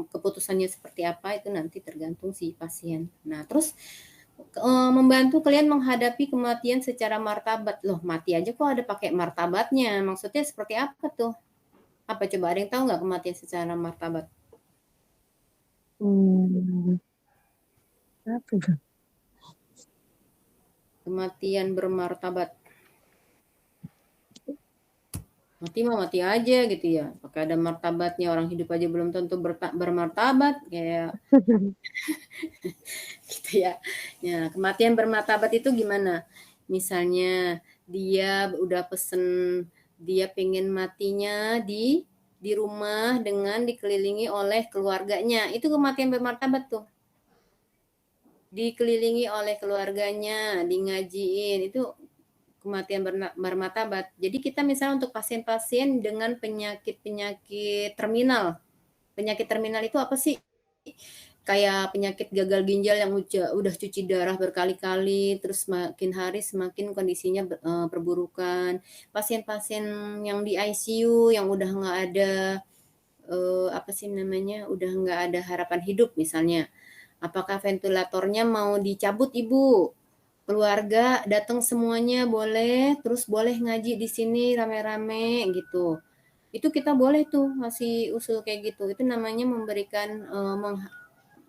Keputusannya seperti apa itu nanti tergantung si pasien. Nah, terus membantu kalian menghadapi kematian secara martabat. Loh, mati aja kok ada pakai martabatnya. Maksudnya seperti apa tuh? Apa coba ada yang tahu nggak kematian secara martabat? Apa itu? Kematian bermartabat. Mati mah mati aja gitu ya. Pakai ada martabatnya, orang hidup aja belum tentu bermartabat kayak gitu ya. Ya, kematian bermartabat itu gimana? Misalnya dia udah pesen dia pengen matinya di rumah dengan dikelilingi oleh keluarganya. Itu kematian bermartabat tuh. Dikelilingi oleh keluarganya, di ngajiin, itu kematian bermartabat. Jadi kita misalnya untuk pasien-pasien dengan penyakit-penyakit terminal. Penyakit terminal itu apa sih? Kayak penyakit gagal ginjal yang udah cuci darah berkali-kali, terus makin hari semakin kondisinya perburukan. Pasien-pasien yang di ICU yang udah nggak ada apa sih namanya, udah nggak ada harapan hidup misalnya. Apakah ventilatornya mau dicabut ibu? Keluarga datang semuanya boleh, terus boleh ngaji di sini rame-rame gitu. Itu kita boleh tuh ngasih usul kayak gitu. Itu namanya memberikan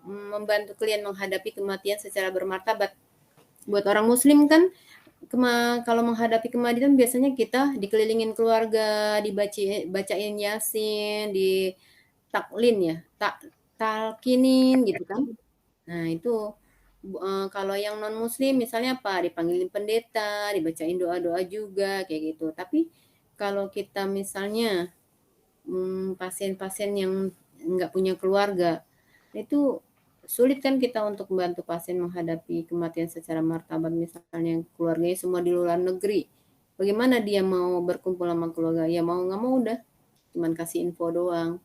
membantu kalian menghadapi kematian secara bermartabat. Buat orang muslim kan kalau menghadapi kematian biasanya kita dikelilingin keluarga, bacain yasin, di taklin ya, talkinin gitu kan. Nah, itu kalau yang non muslim misalnya apa? Dipanggilin pendeta, dibacain doa-doa juga kayak gitu. Tapi kalau kita misalnya pasien-pasien yang nggak punya keluarga, itu sulit kan kita untuk membantu pasien menghadapi kematian secara martabat, misalnya keluarganya semua di luar negeri. Bagaimana dia mau berkumpul sama keluarga? Ya mau nggak mau udah, cuman kasih info doang.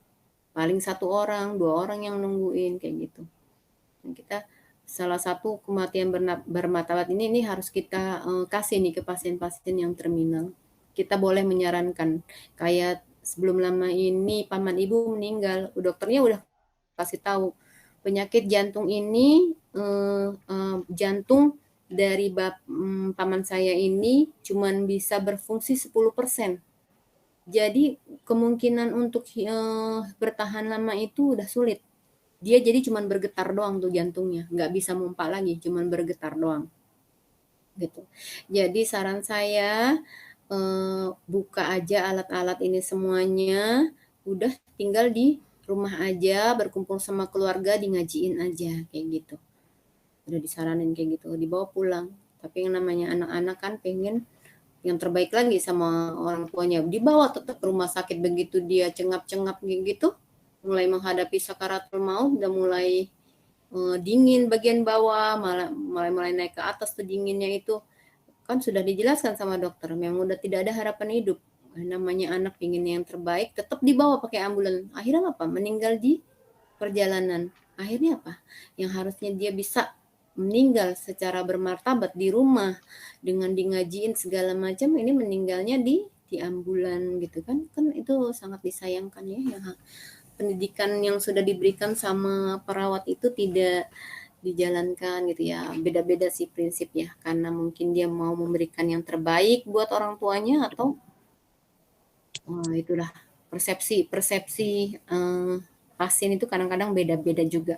Paling 1 orang, 2 orang yang nungguin kayak gitu. Dan kita salah satu kematian bermartabat ini harus kita kasih nih ke pasien-pasien yang terminal. Kita boleh menyarankan kayak sebelum lama ini paman ibu meninggal, dokternya udah kasih tahu penyakit jantung ini jantung dari paman saya ini cuman bisa berfungsi 10%. Jadi kemungkinan untuk bertahan lama itu udah sulit. Dia jadi cuman bergetar doang tuh jantungnya, nggak bisa mompa lagi, cuman bergetar doang. Gitu. Jadi saran saya buka aja alat-alat ini semuanya, udah tinggal di rumah aja, berkumpul sama keluarga, di ngajiin aja kayak gitu. Udah disaranin kayak gitu, dibawa pulang. Tapi yang namanya anak-anak kan pengen yang terbaik lagi sama orang tuanya. Dibawa tetap ke rumah sakit, begitu dia cengap-cengap gitu, mulai menghadapi sakaratul maut, udah mulai dingin bagian bawah, mulai naik ke atas tuh dinginnya itu. Kan sudah dijelaskan sama dokter, memang udah tidak ada harapan hidup. Namanya anak ingin yang terbaik, tetap dibawa pakai ambulan. Akhirnya apa? Meninggal di perjalanan. Akhirnya apa? Yang harusnya dia bisa meninggal secara bermartabat di rumah dengan di ngajiin segala macam, ini meninggalnya di ambulan gitu kan. Kan itu sangat disayangkan ya, yang pendidikan yang sudah diberikan sama perawat itu tidak dijalankan gitu ya. Beda-beda sih prinsipnya, karena mungkin dia mau memberikan yang terbaik buat orang tuanya, atau itulah persepsi pasien itu kadang-kadang beda-beda juga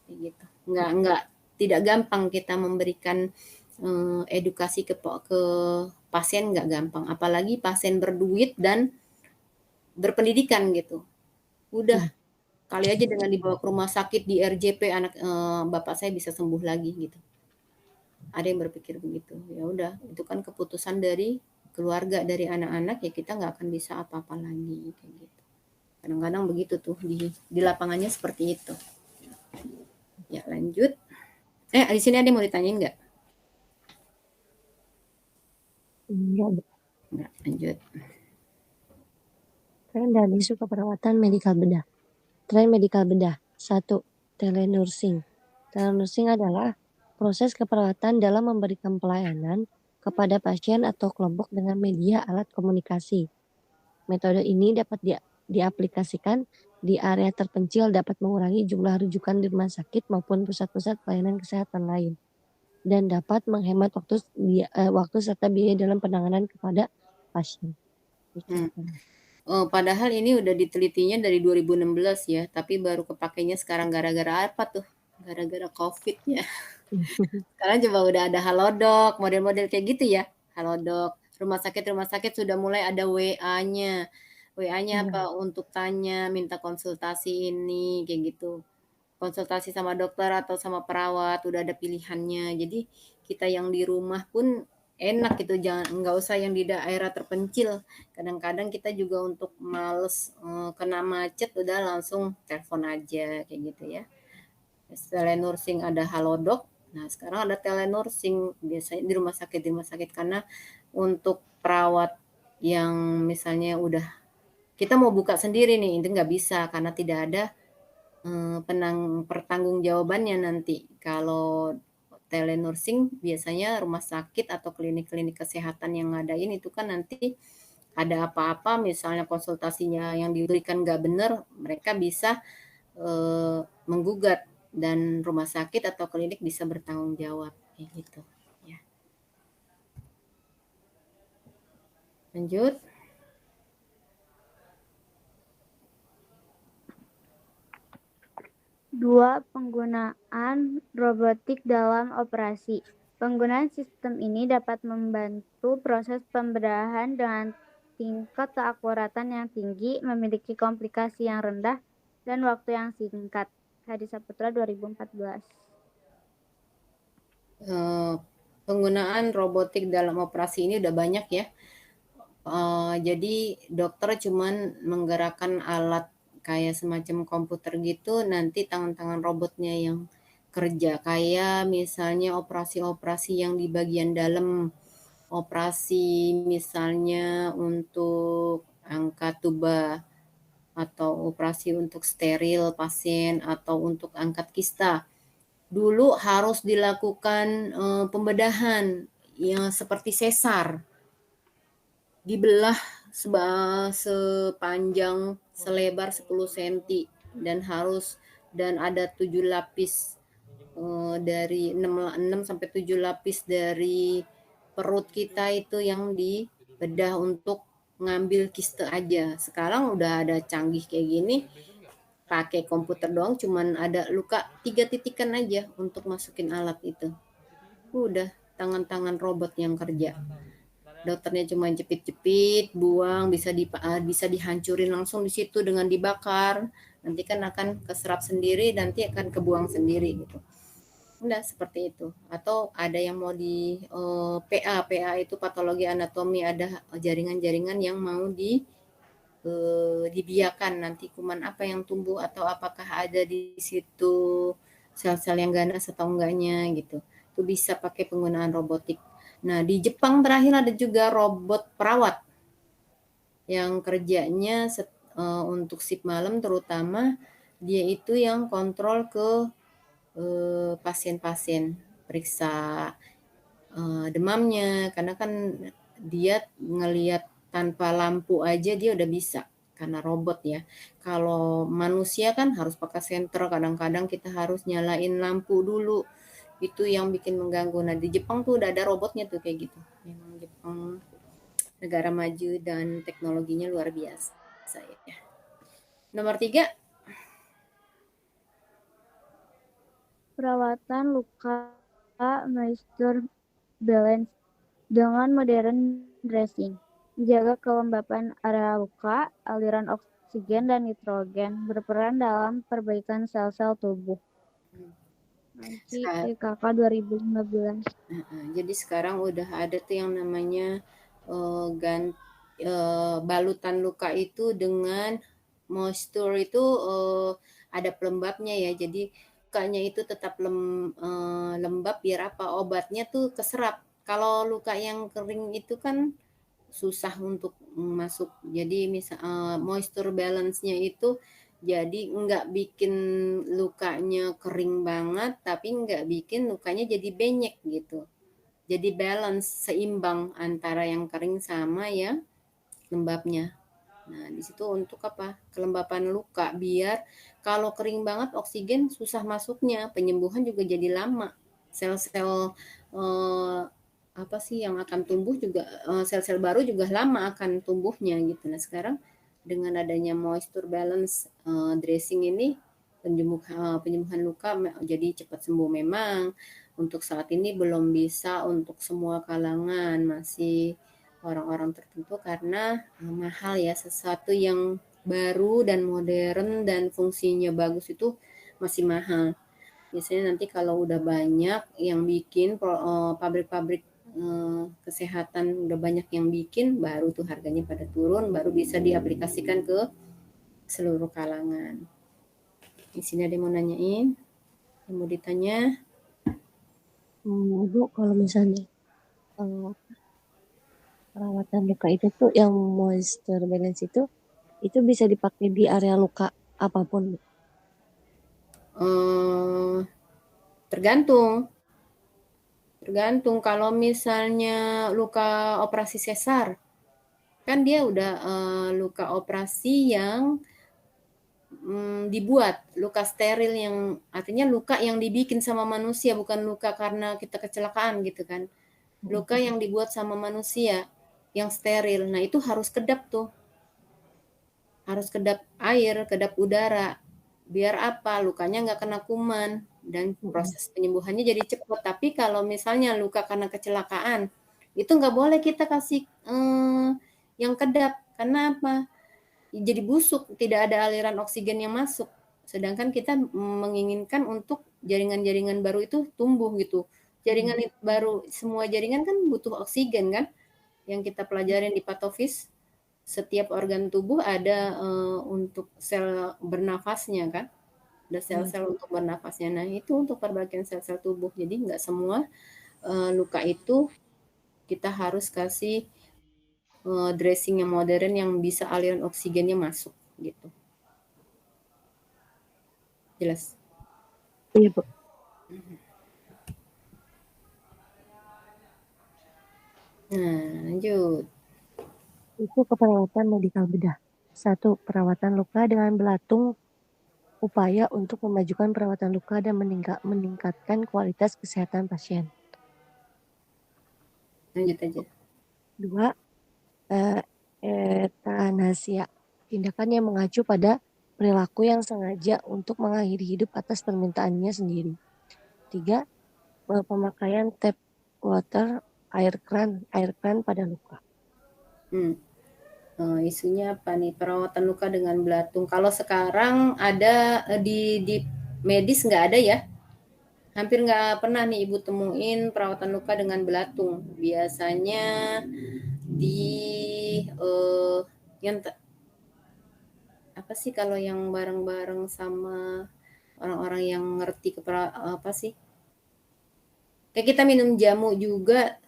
gitu. Nggak tidak gampang kita memberikan edukasi ke pasien, nggak gampang, apalagi pasien berduit dan berpendidikan gitu. Udah kali aja dengan dibawa ke rumah sakit di RJP anak bapak saya bisa sembuh lagi gitu. Ada yang berpikir begitu. Ya udah, itu kan keputusan dari keluarga, dari anak-anak, ya kita nggak akan bisa apa-apa lagi kayak gitu. Kadang-kadang begitu tuh di lapangannya seperti itu. Ya lanjut. Di sini ada yang mau ditanyain nggak? Enggak. Enggak, lanjut. Tren dan isu keperawatan medikal bedah. Tren medikal bedah. 1. Telenursing. Telenursing adalah proses keperawatan dalam memberikan pelayanan kepada pasien atau kelompok dengan media alat komunikasi. Metode ini dapat diaplikasikan di area terpencil, dapat mengurangi jumlah rujukan di rumah sakit maupun pusat-pusat pelayanan kesehatan lain, dan dapat menghemat waktu serta biaya dalam penanganan kepada pasien. Padahal ini udah ditelitinya dari 2016 ya, tapi baru kepakainya sekarang gara-gara apa tuh? Gara-gara COVID ya. Sekarang coba udah ada Halodoc, model-model kayak gitu ya. Halodoc, rumah sakit sudah mulai ada WA-nya. WA-nya apa? Untuk tanya, minta konsultasi ini, kayak gitu. Konsultasi sama dokter atau sama perawat, udah ada pilihannya. Jadi kita yang di rumah pun enak gitu, nggak usah yang di daerah terpencil. Kadang-kadang kita juga untuk males kena macet, udah langsung telepon aja kayak gitu ya. Telenursing ada Halodoc. Nah, sekarang ada telenursing biasanya di rumah sakit karena untuk perawat yang misalnya udah kita mau buka sendiri nih, itu nggak bisa karena tidak ada pertanggungjawabannya nanti. Kalau telenursing biasanya rumah sakit atau klinik-klinik kesehatan yang ngadain itu kan nanti ada apa-apa misalnya konsultasinya yang diberikan nggak benar, mereka bisa menggugat dan rumah sakit atau klinik bisa bertanggung jawab kayak gitu ya. Lanjut. 2. Penggunaan robotik dalam operasi. Penggunaan sistem ini dapat membantu proses pembedahan dengan tingkat keakuratan yang tinggi, memiliki komplikasi yang rendah, dan waktu yang singkat. Hadi Saputra 2014. Penggunaan robotik dalam operasi ini udah banyak ya. Jadi dokter cuman menggerakkan alat kayak semacam komputer gitu, nanti tangan-tangan robotnya yang kerja. Kayak misalnya operasi-operasi yang di bagian dalam, operasi misalnya untuk angkat tuba, atau operasi untuk steril pasien, atau untuk angkat kista. Dulu harus dilakukan pembedahan yang seperti sesar, dibelah sepanjang selebar 10 cm dan ada 7 lapis dari 6 sampai 7 lapis dari perut kita itu yang dibedah untuk ngambil kiste aja. Sekarang udah ada canggih kayak gini, pakai komputer doang cuman ada luka 3 titikan aja untuk masukin alat itu. Udah tangan-tangan robot yang kerja. Dokternya cuma jepit-jepit, buang, bisa dihancurin langsung di situ dengan dibakar. Nanti kan akan keserap sendiri, nanti akan kebuang sendiri gitu. Udah seperti itu. Atau ada yang mau di PA itu patologi anatomi, ada jaringan-jaringan yang mau dibiarkan nanti kuman apa yang tumbuh atau apakah ada di situ sel-sel yang ganas atau enggaknya gitu. Itu bisa pakai penggunaan robotik. Nah, di Jepang terakhir ada juga robot perawat yang kerjanya untuk shift malam terutama, dia itu yang kontrol ke pasien-pasien, periksa demamnya, karena kan dia ngelihat tanpa lampu aja dia udah bisa karena robot ya. Kalau manusia kan harus pakai senter, kadang-kadang kita harus nyalain lampu dulu, itu yang bikin mengganggu. Nah, di Jepang tuh udah ada robotnya tuh kayak gitu. Memang Jepang negara maju dan teknologinya luar biasa ya. Nomor 3. Perawatan luka moisture balance dengan modern dressing. Menjaga kelembapan area luka, aliran oksigen dan nitrogen berperan dalam perbaikan sel-sel tubuh. Nanti PKK 2015. Jadi sekarang udah ada tuh yang namanya balutan luka itu dengan moisture itu ada pelembabnya ya. Jadi lukanya itu tetap lembab biar apa? Obatnya tuh keserap Kalau luka yang kering itu kan susah untuk masuk. Jadi moisture balance-nya itu jadi nggak bikin lukanya kering banget, tapi nggak bikin lukanya jadi benyek gitu. Jadi balance, seimbang antara yang kering sama yang lembabnya. Nah, di situ untuk apa? Kelembapan luka, biar kalau kering banget oksigen susah masuknya, penyembuhan juga jadi lama. Sel-sel apa sih yang akan tumbuh juga, sel-sel baru juga lama akan tumbuhnya gitu. Nah, sekarang dengan adanya moisture balance dressing ini, penyembuhan luka jadi cepat sembuh. Memang untuk saat ini belum bisa untuk semua kalangan, masih orang-orang tertentu karena mahal ya, sesuatu yang baru dan modern dan fungsinya bagus itu masih mahal. Biasanya nanti kalau udah banyak yang bikin pabrik-pabrik kesehatan udah banyak yang bikin, baru tuh harganya pada turun, baru bisa diaplikasikan ke seluruh kalangan. Di sini ada yang mau nanyain? Yang mau ditanya? Bu, kalau misalnya perawatan luka itu tuh yang moisture balance itu bisa dipakai di area luka apapun, Bu. Tergantung. Tergantung kalau misalnya luka operasi sesar, kan dia udah luka operasi yang dibuat, luka steril yang artinya luka yang dibikin sama manusia, bukan luka karena kita kecelakaan gitu kan. Luka yang dibuat sama manusia yang steril. Nah, itu harus kedap tuh. Harus kedap air, kedap udara. Biar apa? Lukanya nggak kena kuman dan proses penyembuhannya jadi cepat. Tapi kalau misalnya luka karena kecelakaan, itu nggak boleh kita kasih yang kedap. Karena apa? Jadi busuk, tidak ada aliran oksigen yang masuk. Sedangkan kita menginginkan untuk jaringan-jaringan baru itu tumbuh gitu. Jaringan baru, semua jaringan kan butuh oksigen kan? Yang kita pelajarin di patofis, setiap organ tubuh ada untuk sel bernafasnya kan? Ada sel-sel untuk bernafasnya. Nah, itu untuk perbaikan sel-sel tubuh. Jadi nggak semua luka itu kita harus kasih dressing yang modern yang bisa aliran oksigennya masuk gitu. Jelas? Iya, Bu. Nah, lanjut. Itu keperawatan medikal bedah. 1. Perawatan luka dengan belatung, upaya untuk memajukan perawatan luka dan meningkatkan kualitas kesehatan pasien. Lanjut aja. 2. Etanasia, tindakan yang mengacu pada perilaku yang sengaja untuk mengakhiri hidup atas permintaannya sendiri. 3. Pemakaian tap water, air kran pada luka. Isunya apa nih? Perawatan luka dengan belatung. Kalau sekarang ada di medis nggak ada ya? Hampir nggak pernah nih Ibu temuin perawatan luka dengan belatung. Biasanya di yang apa sih kalau yang bareng-bareng sama orang-orang yang ngerti apa sih? Kayak kita minum jamu juga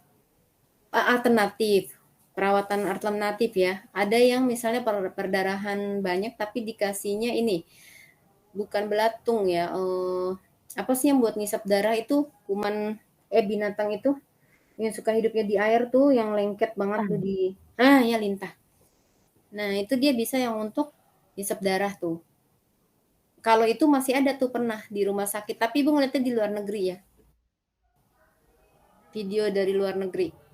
alternatif. Perawatan alternatif ya. Ada yang misalnya perdarahan banyak tapi dikasihnya ini bukan belatung ya. Apa sih yang buat ngisap darah itu? Kuman binatang itu yang suka hidupnya di air tuh yang lengket banget tuh di ya lintah. Nah, itu dia bisa yang untuk ngisap darah tuh. Kalau itu masih ada tuh pernah di rumah sakit, tapi Ibu ngeliatnya di luar negeri ya. Video dari luar negeri.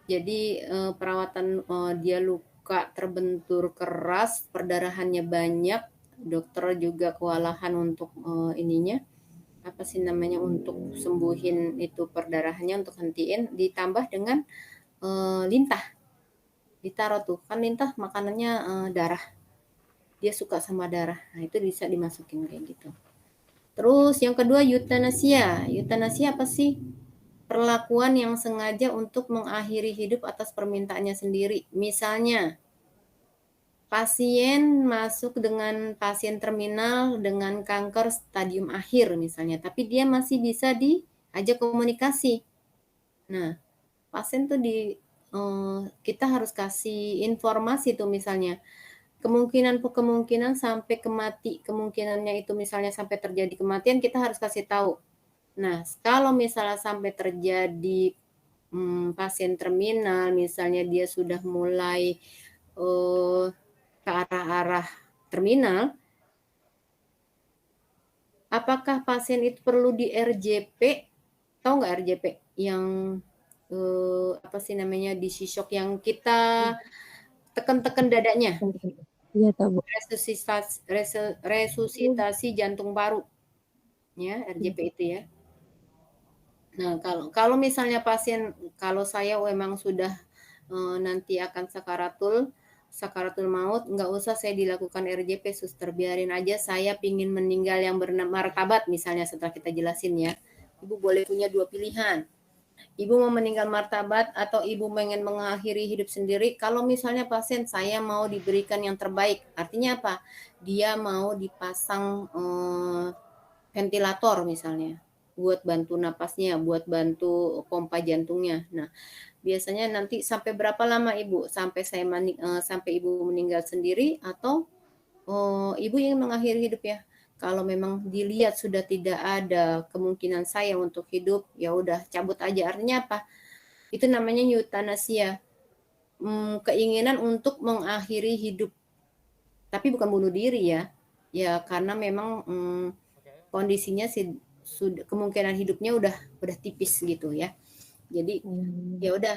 Jadi perawatan dia luka terbentur keras, perdarahannya banyak, dokter juga kewalahan untuk ininya apa sih namanya untuk sembuhin itu perdarahannya untuk hentiin, ditambah dengan lintah, ditaruh tuh kan lintah makanannya darah, dia suka sama darah, nah itu bisa dimasukin kayak gitu. Terus yang kedua eutanasia. Eutanasia apa sih? Perlakuan yang sengaja untuk mengakhiri hidup atas permintaannya sendiri. Misalnya, pasien masuk dengan pasien terminal dengan kanker stadium akhir misalnya, tapi dia masih bisa diajak komunikasi. Nah, pasien tuh kita harus kasih informasi tuh misalnya, kemungkinan sampai kemungkinannya itu misalnya sampai terjadi kematian kita harus kasih tahu. Nah, kalau misalnya sampai terjadi, pasien terminal, misalnya dia sudah mulai, ke arah-arah terminal, apakah pasien itu perlu di RJP? Tahu nggak RJP? Yang, apa sih namanya, di shock yang kita tekan-tekan dadanya. Iya tahu, Bu. Resusitasi jantung paru, ya, RJP itu ya. Nah, kalau misalnya kalau saya memang sudah nanti akan sakaratul maut, nggak usah saya dilakukan RJP, suster, biarin aja saya pingin meninggal yang bermartabat misalnya setelah kita jelasin ya. Ibu boleh punya 2 pilihan. Ibu mau meninggal martabat atau ibu pengen mengakhiri hidup sendiri. Kalau misalnya pasien saya mau diberikan yang terbaik, artinya apa? Dia mau dipasang ventilator misalnya, buat bantu napasnya, buat bantu pompa jantungnya. Nah, biasanya nanti sampai berapa lama Ibu? Sampai Ibu meninggal sendiri atau Ibu ingin mengakhiri hidup ya? Kalau memang dilihat sudah tidak ada kemungkinan saya untuk hidup, ya udah cabut aja. Artinya apa? Itu namanya eutanasia. Keinginan untuk mengakhiri hidup. Tapi bukan bunuh diri ya. Ya karena memang kondisinya sudah kemungkinan hidupnya udah tipis gitu ya. Jadi ya udah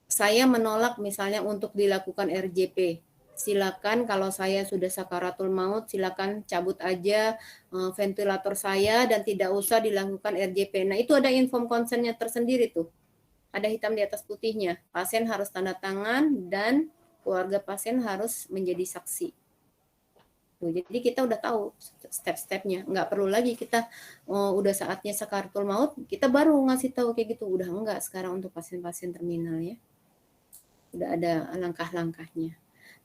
saya menolak misalnya untuk dilakukan RJP. Silakan kalau saya sudah sakaratul maut, silakan cabut aja ventilator saya dan tidak usah dilakukan RJP. Nah, itu ada inform consent-nya tersendiri tuh. Ada hitam di atas putihnya. Pasien harus tanda tangan dan keluarga pasien harus menjadi saksi. Tuh, jadi kita udah tahu step-stepnya. Nggak perlu lagi kita udah saatnya sakaratul maut, kita baru ngasih tahu kayak gitu. Udah enggak sekarang untuk pasien-pasien terminal ya. Udah ada langkah-langkahnya.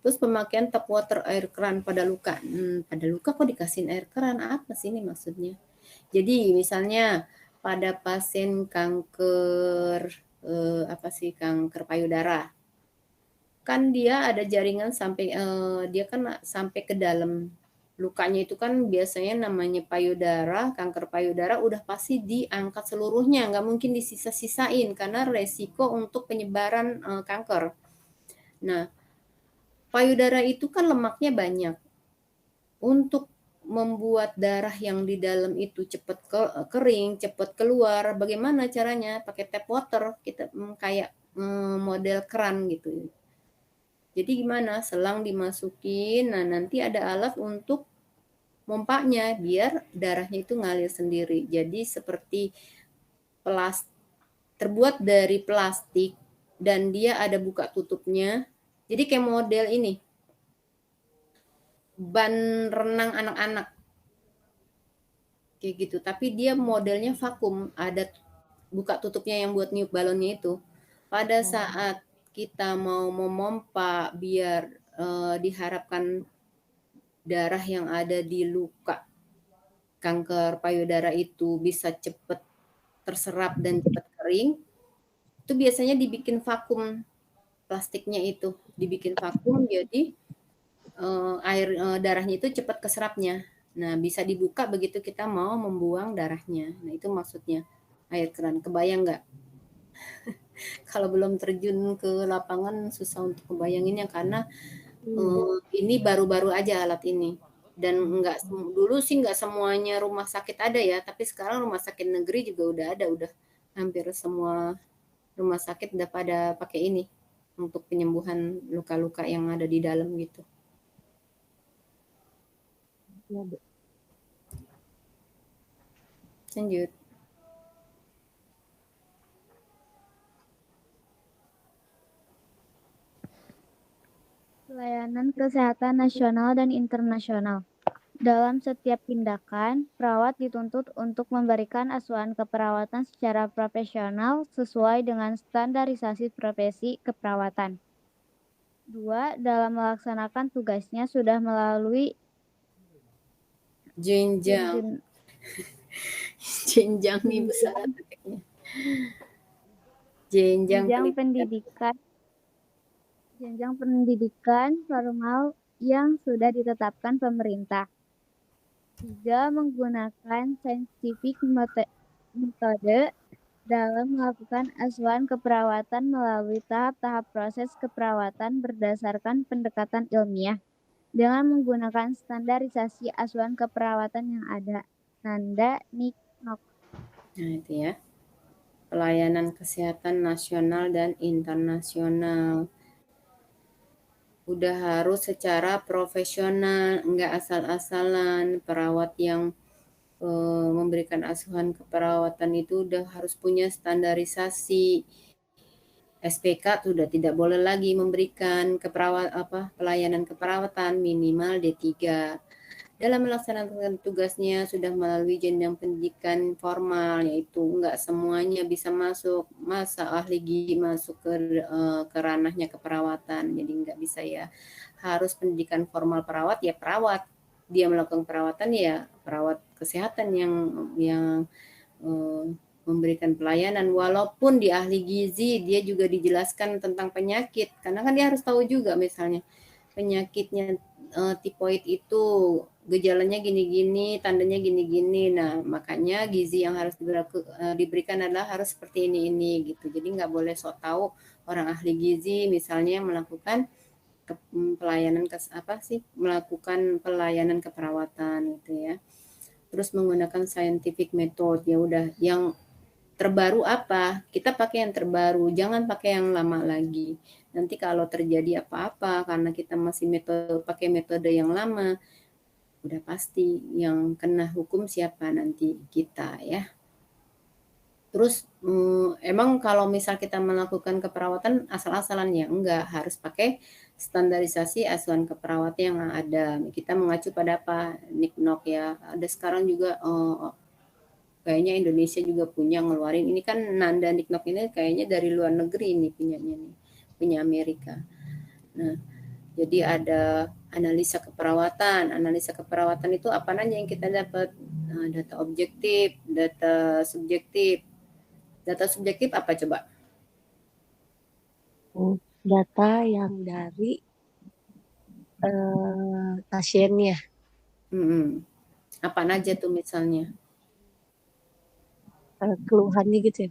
Terus pemakaian tap water air keran pada luka. Pada luka kok dikasihin air keran? Apa sih ini maksudnya? Jadi misalnya pada pasien kanker kanker payudara. Kan dia ada jaringan sampai dia kan sampai ke dalam. Lukanya itu kan biasanya namanya payudara, kanker payudara udah pasti diangkat seluruhnya, nggak mungkin disisa-sisain karena resiko untuk penyebaran kanker. Nah, payudara itu kan lemaknya banyak. Untuk membuat darah yang di dalam itu cepat kering, cepat keluar, bagaimana caranya? Pakai tap water, kita kayak model keran gitu. Jadi gimana? Selang dimasukin, nah nanti ada alat untuk mompanya biar darahnya itu ngalir sendiri. Jadi seperti terbuat dari plastik dan dia ada buka tutupnya. Jadi kayak model ini, ban renang anak-anak. Kayak gitu, tapi dia modelnya vakum, ada buka tutupnya yang buat niup balonnya itu. Pada saat kita mau memompa biar diharapkan darah yang ada di luka kanker payudara itu bisa cepat terserap dan cepat kering, itu biasanya dibikin vakum plastiknya itu, dibikin vakum jadi darahnya itu cepat keserapnya. Nah, bisa dibuka begitu kita mau membuang darahnya. Nah, itu maksudnya air keran. Kebayang nggak? Kalau belum terjun ke lapangan susah untuk kebayanginnya karena ini baru-baru aja alat ini. Dan dulu sih nggak semuanya rumah sakit ada ya, tapi sekarang rumah sakit negeri juga udah ada, udah hampir semua rumah sakit udah pada pakai ini untuk penyembuhan luka-luka yang ada di dalam gitu. Ya, Bu. Lanjut. Pelayanan kesehatan nasional dan internasional. Dalam setiap tindakan, perawat dituntut untuk memberikan asuhan keperawatan secara profesional sesuai dengan standarisasi profesi keperawatan. 2. Dalam melaksanakan tugasnya sudah melalui jenjang nih besar efeknya. Jenjang pendidikan formal yang sudah ditetapkan pemerintah. 3. Menggunakan scientific metode dalam melakukan asuhan keperawatan melalui tahap-tahap proses keperawatan berdasarkan pendekatan ilmiah dengan menggunakan standarisasi asuhan keperawatan yang ada. Nanda Niknok. Nah, itu ya. Pelayanan kesehatan nasional dan internasional. Udah harus secara profesional, enggak asal-asalan. Perawat yang memberikan asuhan keperawatan itu udah harus punya standarisasi. SPK sudah tidak boleh lagi memberikan pelayanan keperawatan minimal D3. Dalam melaksanakan tugasnya sudah melalui jenjang pendidikan formal, yaitu enggak semuanya bisa masuk, masa ahli gigi masuk ke ranahnya keperawatan, jadi enggak bisa ya. Harus pendidikan formal perawat ya perawat, dia melakukan perawatan ya perawat kesehatan yang memberikan pelayanan, walaupun di ahli gizi dia juga dijelaskan tentang penyakit, karena kan dia harus tahu juga misalnya penyakitnya tipoid itu gejalanya gini-gini, tandanya gini-gini. Nah, makanya gizi yang harus diberikan adalah harus seperti ini gitu. Jadi nggak boleh sok tahu orang ahli gizi misalnya melakukan melakukan pelayanan keperawatan gitu ya. Terus menggunakan scientific method, ya udah yang terbaru apa? Kita pakai yang terbaru, jangan pakai yang lama lagi. Nanti kalau terjadi apa-apa karena kita masih pakai metode yang lama, udah pasti yang kena hukum siapa nanti kita ya. Terus emang kalau misal kita melakukan keperawatan asal-asalan ya enggak, harus pakai standarisasi asuhan keperawatan yang ada. Kita mengacu pada apa? Niknok ya. Ada sekarang juga kayaknya Indonesia juga punya ngeluarin. Ini kan Nanda Niknok ini kayaknya dari luar negeri ini punyanya nih, punya Amerika. Nah, jadi ada analisa keperawatan. Analisa keperawatan itu apa aja yang kita dapat? Nah, data objektif, data subjektif. Data subjektif apa coba? Data yang dari pasiennya. Apa aja tuh misalnya? Keluhannya gitu ya.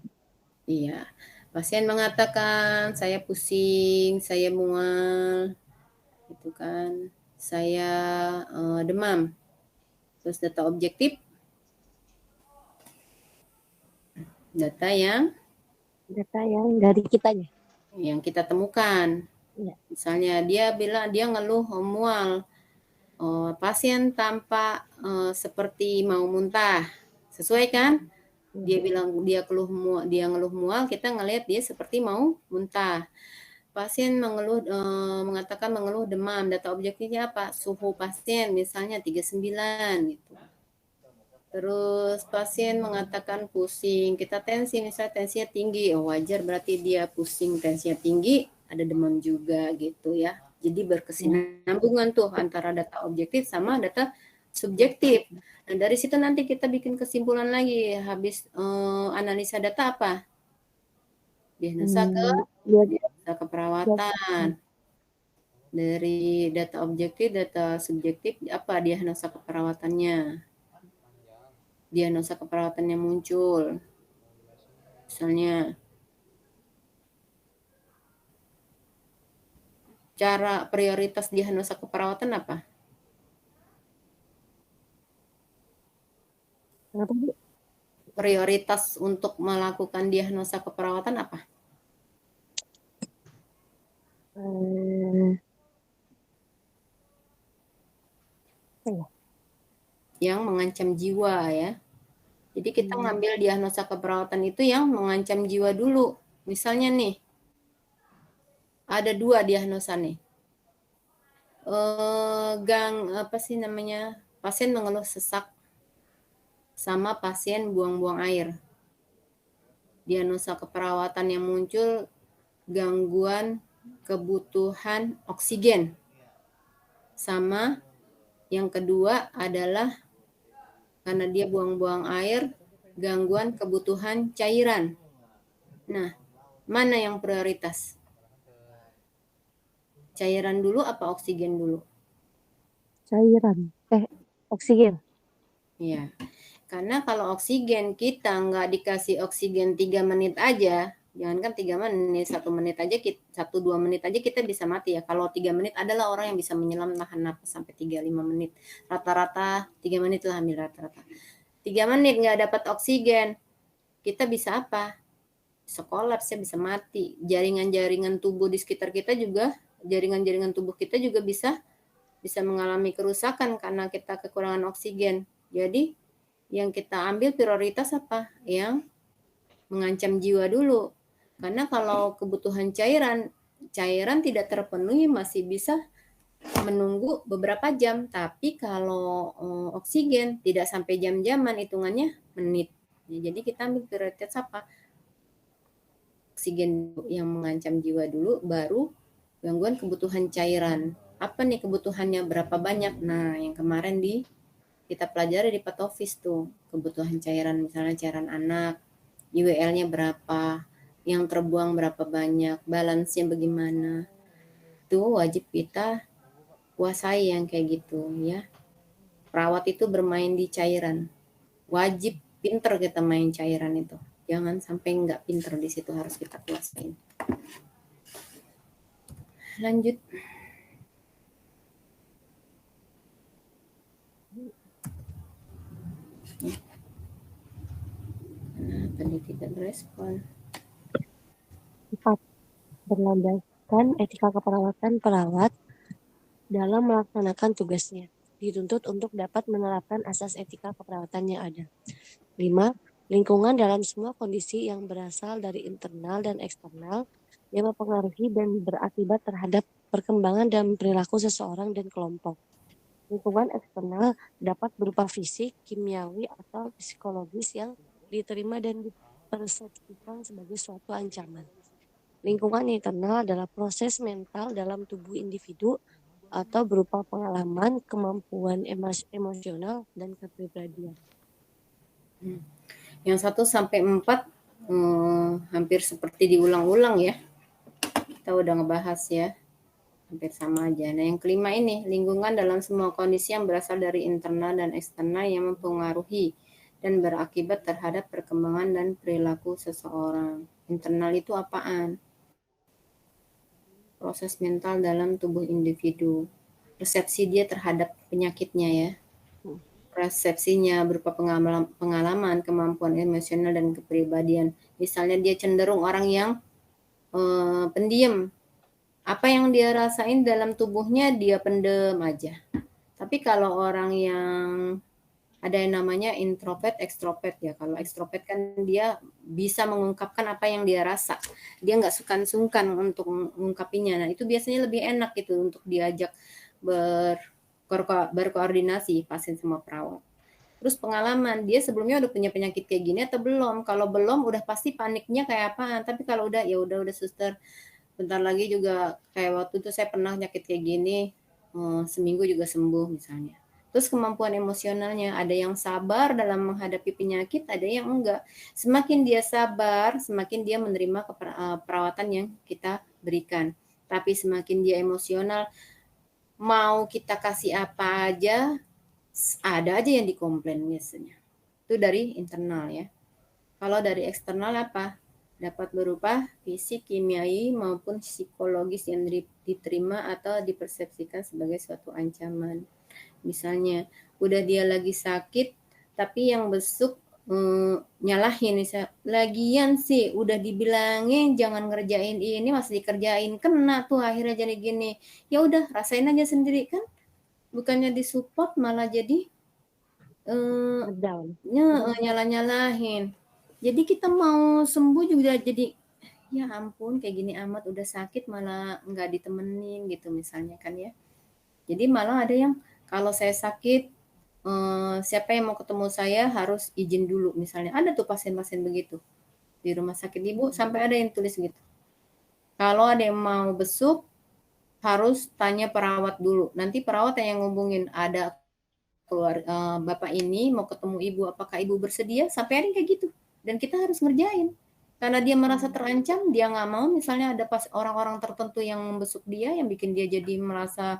Iya. Pasien mengatakan saya pusing, saya mual, gitu kan. Saya demam. Terus data objektif, data yang dari kitanya. Yang kita temukan. Ya. Misalnya dia bilang dia ngeluh mual. Pasien tampak seperti mau muntah. Sesuai kan? Dia bilang dia ngeluh mual, kita ngelihat dia seperti mau muntah. Pasien mengatakan mengeluh demam. Data objektifnya apa? Suhu pasien misalnya 39 gitu. Terus pasien mengatakan pusing, kita tensi, misalnya tensinya tinggi, wajar berarti dia pusing, tensinya tinggi, ada demam juga gitu ya. Jadi berkesinambungan tuh antara data objektif sama data subjektif. Nah, dari situ nanti kita bikin kesimpulan lagi, habis analisa data apa? Diagnosa keperawatan. Dari data objektif, data subjektif, apa diagnosa keperawatannya? Diagnosa keperawatan yang muncul. Misalnya cara prioritas diagnosa keperawatan apa? Kenapa, Bu? Prioritas untuk melakukan diagnosa keperawatan apa? Yang mengancam jiwa ya. Jadi kita ngambil diagnosa keperawatan itu yang mengancam jiwa dulu. Misalnya nih, ada 2 diagnosa nih. Pasien mengeluh sesak sama pasien buang-buang air. Diagnosa keperawatan yang muncul gangguan kebutuhan oksigen. Sama yang kedua adalah karena dia buang-buang air, gangguan kebutuhan cairan. Nah, Mana yang prioritas? Cairan dulu apa oksigen dulu? Cairan. Oksigen. Iya. Karena kalau oksigen kita nggak dikasih oksigen 3 menit aja, jangankan 3 menit, 1 menit aja, 1-2 menit aja kita bisa mati ya. Kalau 3 menit adalah orang yang bisa menyelam nahan napas sampai 3-5 menit. Rata-rata 3 menit lah, ambil rata-rata. 3 menit nggak dapat oksigen, kita bisa apa? Bisa kolaps ya, bisa mati. Jaringan-jaringan tubuh di sekitar kita juga, jaringan-jaringan tubuh kita juga bisa mengalami kerusakan karena kita kekurangan oksigen. Jadi yang kita ambil prioritas apa? Yang mengancam jiwa dulu. Karena kalau kebutuhan cairan tidak terpenuhi masih bisa menunggu beberapa jam. Tapi kalau oksigen tidak sampai jam-jaman, hitungannya menit. Jadi kita ambil prioritas apa? Oksigen yang mengancam jiwa dulu, baru gangguan kebutuhan cairan. Apa nih kebutuhannya, berapa banyak? Nah, yang kemarin kita pelajari di patofis tuh, kebutuhan cairan, misalnya cairan anak, IWL-nya berapa, yang terbuang berapa banyak, balance-nya bagaimana. Itu wajib kita kuasai yang kayak gitu ya. Perawat itu bermain di cairan. Wajib pinter kita main cairan itu. Jangan sampai nggak pinter di situ, harus kita kuasain. Lanjut. Kenapa dia tidak berespon? 4. Berlandaskan etika keperawatan perawat dalam melaksanakan tugasnya. Dituntut untuk dapat menerapkan asas etika keperawatan yang ada. 5. Lingkungan dalam semua kondisi yang berasal dari internal dan eksternal yang mempengaruhi dan berakibat terhadap perkembangan dan perilaku seseorang dan kelompok. Lingkungan eksternal dapat berupa fisik, kimiawi, atau psikologis yang diterima dan dipersepsikan sebagai suatu ancaman. Lingkungan internal adalah proses mental dalam tubuh individu atau berupa pengalaman, kemampuan emosional, dan kepribadian. Yang 1-4 hampir seperti diulang-ulang ya. Kita udah ngebahas ya. Hampir sama aja. Nah, yang kelima ini, lingkungan dalam semua kondisi yang berasal dari internal dan eksternal yang mempengaruhi dan berakibat terhadap perkembangan dan perilaku seseorang. Internal itu apaan? Proses mental dalam tubuh individu. Persepsi dia terhadap penyakitnya ya. Persepsinya berupa pengalaman, kemampuan emosional, dan kepribadian. Misalnya dia cenderung orang yang pendiam. Apa yang dia rasain dalam tubuhnya dia pendem aja. Tapi kalau orang yang ada yang namanya introvert, ekstrovert ya. Kalau ekstrovert kan dia bisa mengungkapkan apa yang dia rasa. Dia nggak sungkan-sungkan untuk mengungkapinya. Nah, itu biasanya lebih enak gitu untuk diajak berkoordinasi pasien sama perawat. Terus pengalaman, dia sebelumnya udah punya penyakit kayak gini atau belum? Kalau belum, udah pasti paniknya kayak apaan. Tapi kalau udah, ya udah suster. Bentar lagi juga kayak waktu itu saya pernah sakit kayak gini, seminggu juga sembuh misalnya. Terus kemampuan emosionalnya, ada yang sabar dalam menghadapi penyakit, ada yang enggak. Semakin dia sabar, semakin dia menerima perawatan yang kita berikan. Tapi semakin dia emosional, mau kita kasih apa aja, ada aja yang dikomplain biasanya. Itu dari internal ya. Kalau dari eksternal apa? Dapat berupa fisik, kimiawi, maupun psikologis yang diterima atau dipersepsikan sebagai suatu ancaman. Misalnya, udah dia lagi sakit, tapi yang besuk nyalahin. Misalnya, lagian sih udah dibilangin jangan ngerjain ini, masih dikerjain, kena tuh akhirnya jadi gini. Ya udah, rasain aja sendiri kan. Bukannya disupport, malah jadi nyala-nyalahin. Jadi kita mau sembuh juga jadi, ya ampun kayak gini amat, udah sakit malah nggak ditemenin gitu misalnya kan ya. Jadi malah ada yang kalau saya sakit, siapa yang mau ketemu saya harus izin dulu misalnya. Ada tuh pasien-pasien begitu. Di rumah sakit ibu sampai ada yang tulis gitu. Kalau ada yang mau besuk, harus tanya perawat dulu. Nanti perawat yang ngubungin, ada bapak ini mau ketemu ibu, apakah ibu bersedia? Sampai ada yang kayak gitu. Dan kita harus ngerjain. Karena dia merasa terancam, dia nggak mau misalnya ada pas orang-orang tertentu yang membesuk dia, yang bikin dia jadi merasa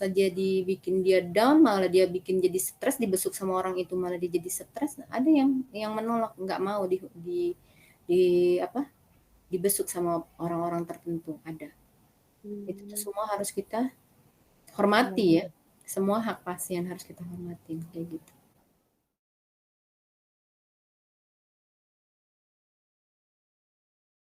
jadi bikin dia down, malah dia bikin jadi stres, dibesuk sama orang itu malah dia jadi stres. Ada yang menolak, nggak mau di apa, dibesuk sama orang-orang tertentu, ada. Itu tuh semua harus kita hormati ya. Semua hak pasien harus kita hormatin, kayak gitu.